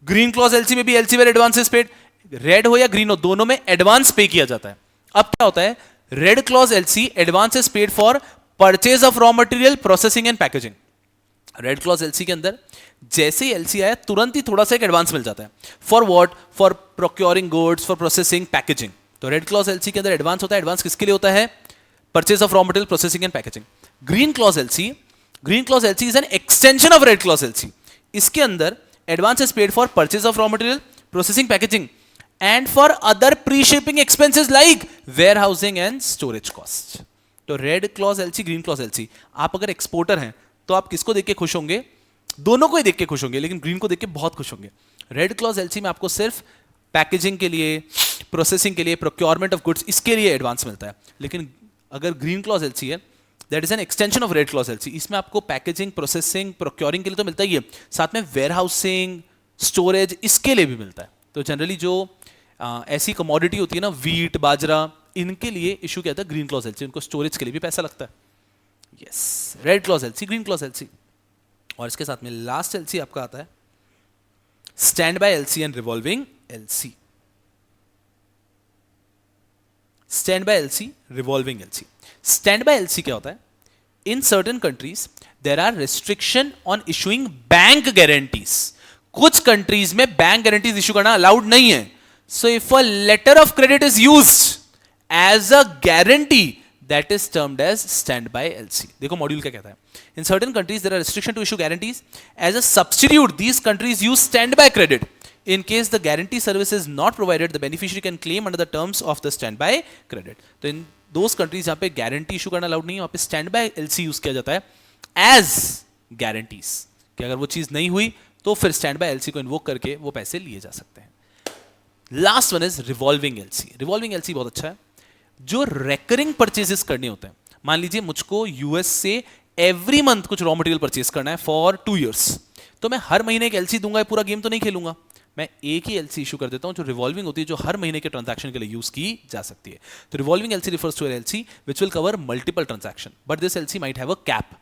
ग्रीन क्लॉज एलसी में भी LC where advances paid, red हो या ग्रीन हो, दोनों में एडवांस पे किया जाता है। अब क्या होता है? Red clause LC advances paid for purchase of raw material, processing and packaging. Red clause LC के अंदर जैसे ही एलसी आया तुरंत ही थोड़ा सा एक एडवांस मिल जाता है। For what? For procuring goods, for processing, packaging. तो रेड क्लॉज एलसी के अंदर एडवांस होता है। एडवांस किसके लिए होता है? Purchase of raw material, processing and packaging. Green clause LC is an extension of red clause LC. इसके अंदर advance is paid for purchase of raw material, processing, packaging and for other pre shipping expenses like warehousing and storage cost. तो red clause LC, green clause LC, आप अगर एक्सपोर्टर हैं तो आप किसको देख के खुश होंगे? दोनों को ही देख के खुश होंगे, लेकिन ग्रीन को देख के बहुत खुश होंगे। रेड क्लॉज एलसी में आपको सिर्फ पैकेजिंग के लिए, प्रोसेसिंग के लिए, प्रोक्योरमेंट ऑफ गुड्स, इसके लिए एडवांस मिलता है। लेकिन अगर ग्रीन क्लॉज एलसी है, that is an extension of red clause LC, इसमें आपको पैकेजिंग, प्रोसेसिंग, प्रोक्योरिंग के लिए तो मिलता ही है, साथ में वेयर हाउसिंग, स्टोरेज, इसके लिए भी मिलता है। तो जनरली जो ऐसी कमोडिटी होती है ना, वीट, बाजरा, इनके लिए इशू क्या था? ग्रीन क्लॉज एलसी, उनको स्टोरेज के लिए भी पैसा लगता है। Yes, red clause LC, green clause LC. और इसके साथ में लास्ट एलसी आपका आता है standby LC and revolving LC. Standby LC, revolving LC. Standby LC क्या होता है? In certain countries there are restriction on issuing bank guarantees. कुछ कंट्रीज में बैंक गारंटीज इशू करना अलाउड नहीं है। So if a letter of credit is used as a guarantee, that is termed as standby LC. देखो मॉड्यूल क्या कहता है? In certain countries there are restriction to issue guarantees. As a substitute, these countries use standby credit. In case the guarantee service is not provided, the beneficiary can claim under the terms of the standby credit. तो in those countries जहाँ पे guarantee issue करना allowed नहीं है, वहाँ पे standby LC use किया जाता है as guarantees, कि अगर वो चीज़ नहीं हुई तो फिर standby LC को invoke करके वो पैसे लिए जा सकते हैं। Last one is revolving LC. Revolving LC बहुत अच्छा है। जो रेकरिंग परचेजेस करने होते हैं, मान लीजिए मुझको यूएस से एवरी मंथ कुछ रॉ मटेरियल परचेज करना है फॉर 2 years, तो मैं हर महीने एक एलसी दूंगा, पूरा गेम तो नहीं खेलूंगा, मैं एक ही एलसी इशू कर देता हूं जो रिवॉल्विंग होती है, जो हर महीने के ट्रांजैक्शन के लिए यूज की जा सकती है। तो revolving LC refers to an LC which will cover multiple transaction, but this LC might have a cap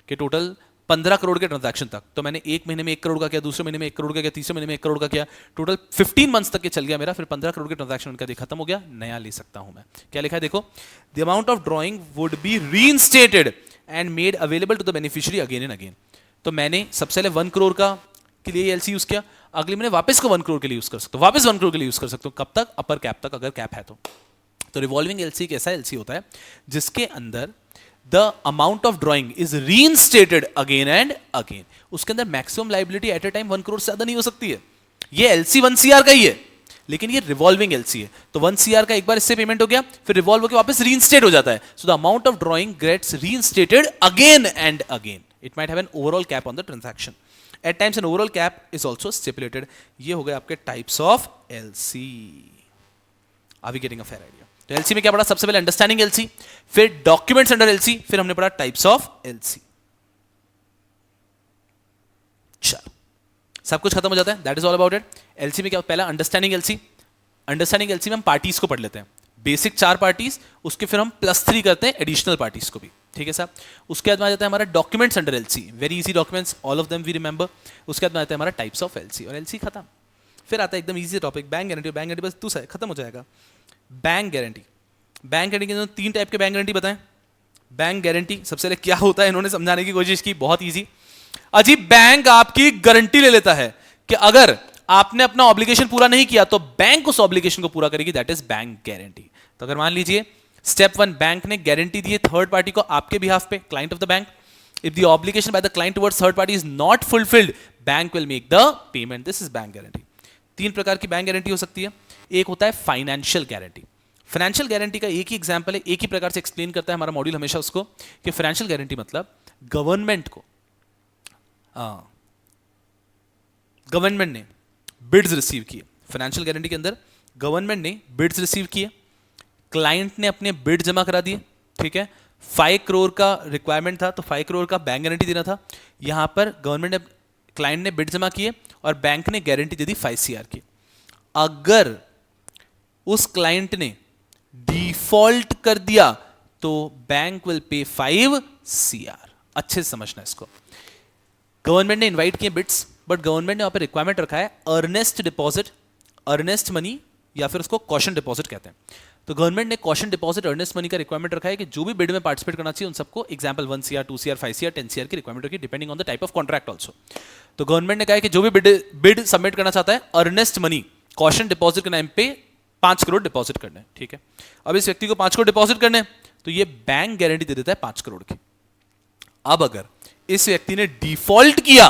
कि टोटल 15 करोड़ के ट्रांजैक्शन तक। तो मैंने एक महीने में 1 करोड़ का किया, दूसरे महीने में 1 करोड़ का किया, तीसरे महीने में 1 करोड़ का किया, टोटल 15 मंथ्स तक के चल गया मेरा, फिर 15 करोड़ के ट्रांजैक्शन उनका खत्म हो गया, नया ले सकता हूं मैं। क्या लिखा है देखो? The amount of drawing would be reinstated and made available to the beneficiary again and again. तो मैंने सबसे पहले 1 करोड़ का के लिए एलसी यूज किया, अगले महीने वापस को 1 करोड़ के लिए यूज कर सकता हूं, वापस 1 करोड़ के लिए यूज कर सकता हूं। कब तक? अपर कैप तक, अगर कैप है तो। तो रिवॉल्विंग एलसी एक ऐसा एलसी होता है जिसके अंदर the amount of drawing is reinstated again and again. उसके अंदर maximum liability at a time 1 crore से ज्यादा नहीं हो सकती है। ये एलसी 1 सीआर का ही है, लेकिन ये रिवॉल्विंग एलसी है, तो 1 सीआर का एक बार इससे पेमेंट हो गया, फिर रिवॉल्व होकर वापस रीइंस्टेट हो जाता है। So the amount of drawing gets reinstated again and again. It might have an overall cap on the transaction. At times an overall cap is also stipulated. ये हो गए आपके types of LC. Are we getting a fair idea? तो एलसी में क्या पढ़ा? सबसे पहले अंडरस्टैंडिंग एलसी, फिर डॉक्यूमेंट्स अंडर एलसी, फिर हमने पढ़ा टाइप्स ऑफ एलसी। चलो सब कुछ खत्म हो जाता है, that is all about it. LC में क्या? पहला अंडरस्टैंडिंग एलसी। अंडरस्टैंडिंग एलसी में हम पार्टीज को पढ़ लेते हैं, बेसिक 4 पार्टीज, उसके फिर हम +3 करते हैं एडिशनल पार्टीज को भी, ठीक है साहब। उसके बाद में आ जाता है हमारा documents under LC, very easy documents, all of them we remember. उसके बाद में आता है हमारा टाइप्स ऑफ एलसी, और एलसी खत्म। फिर आता है एकदम easy topic, bank guarantee. Bank guarantee बस दूसरा खत्म हो जाएगा। बैंक गारंटी, बैंक गारंटी के अंदर 3 टाइप के बैंक गारंटी बताएं। बैंक गारंटी सबसे पहले क्या होता है इन्होंने समझाने की कोशिश की, बहुत इजी। अजी बैंक आपकी गारंटी ले लेता है कि अगर आपने अपना ऑब्लिगेशन पूरा नहीं किया तो बैंक उस ऑब्लिगेशन को पूरा करेगी, दैट इज बैंक गारंटी। तो अगर मान लीजिए स्टेप 1, बैंक ने गारंटी दी है थर्ड पार्टी को आपके बिहाफ पे, client of the bank. If the obligation by the client towards third party is not fulfilled, bank will make the payment. This is bank guarantee. 3 प्रकार की बैंक गारंटी हो सकती है। एक होता है फाइनेंशियल गारंटी। फाइनेंशियल गारंटी का एक ही एग्जांपल है, एक ही प्रकार से एक्सप्लेन करता है हमारा मॉड्यूल हमेशा उसको, कि फाइनेंशियल गारंटी मतलब गवर्नमेंट को, गवर्नमेंट ने बिड्स रिसीव किए। फाइनेंशियल गारंटी के अंदर गवर्नमेंट ने बिड्स रिसीव किए, क्लाइंट ने अपने बिड जमा करा दिए, ठीक है। 5 करोड़ का रिक्वायरमेंट था तो 5 करोड़ का बैंक गारंटी देना था। यहां पर गवर्नमेंट ने, क्लाइंट ने बिड जमा किए और बैंक ने गारंटी दे दी 5 सीआर की। अगर उस क्लाइंट ने डिफॉल्ट कर दिया तो बैंक विल पे 5 सीआर। अच्छे से समझना इसको। गवर्नमेंट ने इनवाइट किए बिड्स, बट गवर्नमेंट ने वहां पर रिक्वायरमेंट रखा है अर्नेस्ट डिपॉजिट, अर्नेस्ट मनी, या फिर उसको कॉशन डिपॉजिट कहते हैं। तो गवर्नमेंट ने कॉशन डिपॉजिट, अर्नेस्ट मनी का रिक्वायरमेंट रखा है कि जो भी बिड में पार्टिसिपेट करना चाहिए उन सबको, example 1 CR, 2 CR, 5 CR, 10 CR की रिक्वायरमेंट रखी, depending on the type of contract also. तो गवर्नमेंट ने कहा है कि जो भी बिड सबमिट करना चाहता है, अर्नेस्ट मनी, कॉशन डिपॉजिट के नाम पे 5 करोड़ डिपॉजिट करने, ठीक है। अब इस व्यक्ति को 5 करोड़ डिपॉजिट करने, तो ये बैंक गारंटी दे देता है 5 करोड़ की। अब अगर इस व्यक्ति ने डिफॉल्ट किया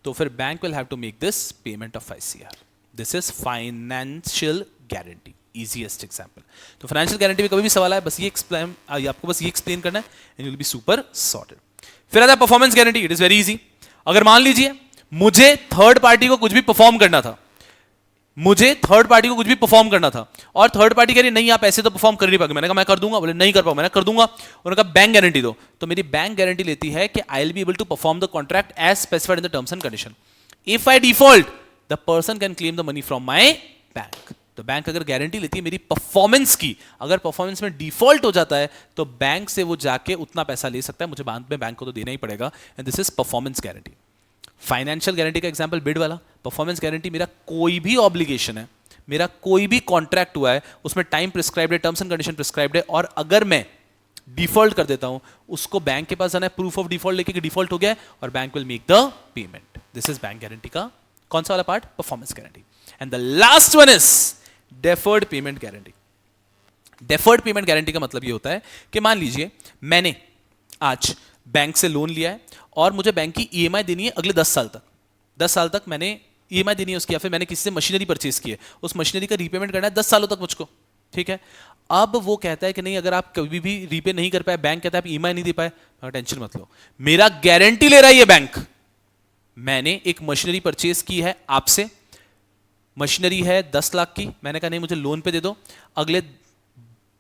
तो फिर bank will have to make this payment of 5 CR. This is financial guarantee, easiest example. तो फाइनेंशियल गारंटी में कभी भी सवाल आए बस ये एक्सप्लेन, आपको बस ये एक्सप्लेन करना है and you will be super sorted. फिर आता है performance guarantee. It is very easy. अगर मान लीजिए मुझे थर्ड पार्टी को कुछ भी परफॉर्म करना था, मुझे थर्ड पार्टी को कुछ भी परफॉर्म करना था और थर्ड पार्टी कह रही नहीं आप ऐसे तो परफॉर्म कर नहीं पाओगे। मैंने कहा मैं कर दूंगा, बोले नहीं कर पाओ, मैंने कर दूंगा। उन्होंने कहा बैंक गारंटी दो, तो मेरी बैंक गारंटी लेती है कि I will be able to perform the contract as specified in the terms and condition. If I default the person can claim the money from my bank. तो बैंक अगर गारंटी लेती है मेरी परफॉर्मेंस की, अगर परफॉर्मेंस में डिफॉल्ट हो जाता है तो बैंक से वो जाके उतना पैसा ले सकता है, मुझे बाद में बैंक को तो देना ही पड़ेगा, and this is performance guarantee. Financial guarantee का एग्जांपल बिड वाला। परफॉर्मेंस गारंटी मेरा कोई भी ऑब्लिगेशन है, मेरा कोई भी कॉन्ट्रैक्ट हुआ है, उसमें टाइम प्रिस्क्राइब्ड है, टर्म्स एंड कंडीशन प्रिस्क्राइब्ड है, और अगर मैं डिफॉल्ट कर देता हूं उसको बैंक के पास जाना है प्रूफ ऑफ डिफॉल्ट लेके कि डिफॉल्ट हो गया है, और bank will make the payment. This is bank guarantee का कौन सा वाला part? Performance guarantee. And the last one is deferred payment guarantee. Deferred payment guarantee का मतलब ये होता है कि मान लीजिए मैंने आज बैंक से लोन लिया है और मुझे बैंक की ईएमआई देनी है अगले 10 साल तक। 10 साल तक मैंने ईएमआई देनी है उसकी, या फिर मैंने किसी से मशीनरी परचेज की है, उस मशीनरी का रीपेमेंट करना है 10 सालों तक मुझको, ठीक है। अब वो कहता है कि नहीं अगर आप कभी भी रीपे नहीं कर पाए, बैंक कहता है आप ईएमआई नहीं दे पाए, टेंशन मत लो, मेरा गारंटी ले रहा है ये बैंक। मैंने एक मशीनरी परचेज की है आपसे, मशीनरी है 10 लाख की, मैंने कहा नहीं मुझे लोन पे दे दो, अगले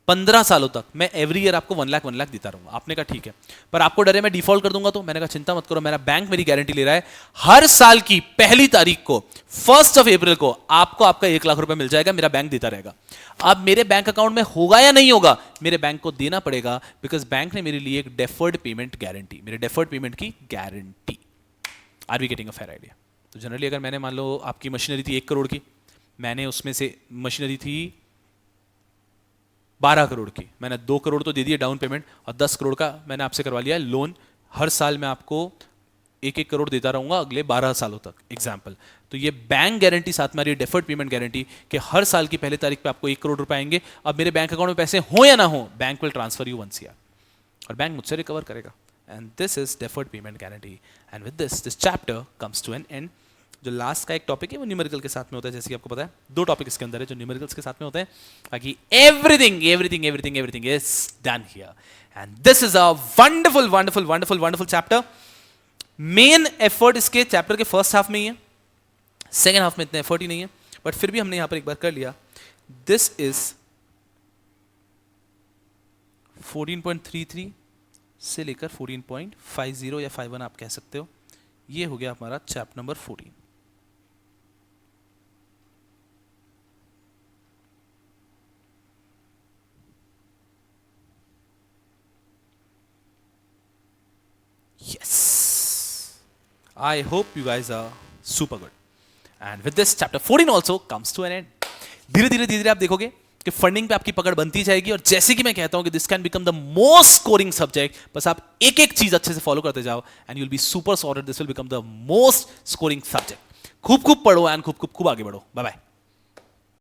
15 सालों तक मैं एवरी ईयर आपको 1 लाख देता रहूंगा। आपने कहा ठीक है, पर आपको डर है मैं डिफॉल्ट कर दूंगा, तो मैंने कहा चिंता मत करो, मेरा बैंक मेरी गारंटी ले रहा है, हर साल की पहली तारीख को 1 अप्रैल को आपको आपका 1 लाख रुपए मिल जाएगा, मेरा बैंक देता रहेगा। अब मेरे बैंक अकाउंट में होगा या नहीं होगा, मेरे बैंक को देना पड़ेगा, बिकॉज बैंक ने मेरे लिए एक डेफर्ड पेमेंट गारंटी, मेरे डेफर्ड पेमेंट की guarantee. Are we getting a fair idea? तो जनरली अगर मैंने मान लो आपकी मशीनरी थी 1 करोड़ की, मैंने उसमें से मशीनरी थी 12 करोड़ की, मैंने 2 करोड़ तो दे दिए डाउन पेमेंट और 10 करोड़ का मैंने आपसे करवा लिया लोन, हर साल मैं आपको 1-1 करोड़ देता रहूंगा अगले 12 सालों तक, एग्जाम्पल। तो ये बैंक गारंटी साथ में डेफर्ड पेमेंट गारंटी कि हर साल की पहली तारीख पे आपको 1 करोड़ रुपए आएंगे। अब मेरे बैंक अकाउंट में पैसे हो या ना हो, bank will transfer you 1 CR और बैंक मुझसे रिकवर करेगा। and this is deferred payment guarantee. And with this chapter comes to an end. जो लास्ट का एक टॉपिक है वो न्यूमेरिकल के साथ में होता है, जैसे कि आपको पता है 2 टॉपिक इसके अंदर है जो न्यूमेरिकल्स के साथ में होते हैं, बाकी everything is done here. And this is a wonderful chapter. Main effort इसके चैप्टर के फर्स्ट हाफ में ही है, सेकेंड हाफ में इतना एफर्ट ही नहीं है, बट फिर भी हमने यहां पर एक बार कर लिया. दिस इज 14.33 से लेकर 14.50 या 51 आप कह सकते हो. ये हो गया हमारा chapter number 14. Yes, I hope you guys are super good. And with this chapter 14 also comes to an end. धीरे धीरे आप देखोगे कि फंडिंग पे आपकी पकड़ बनती जाएगी, और जैसे कि मैं कहता हूं कि this can become the most scoring subject. बस आप एक एक चीज अच्छे से फॉलो करते जाओ and you will be super sorted. This will become the most scoring subject. खूब पढ़ो एंड खूब आगे बढ़ो. Bye bye.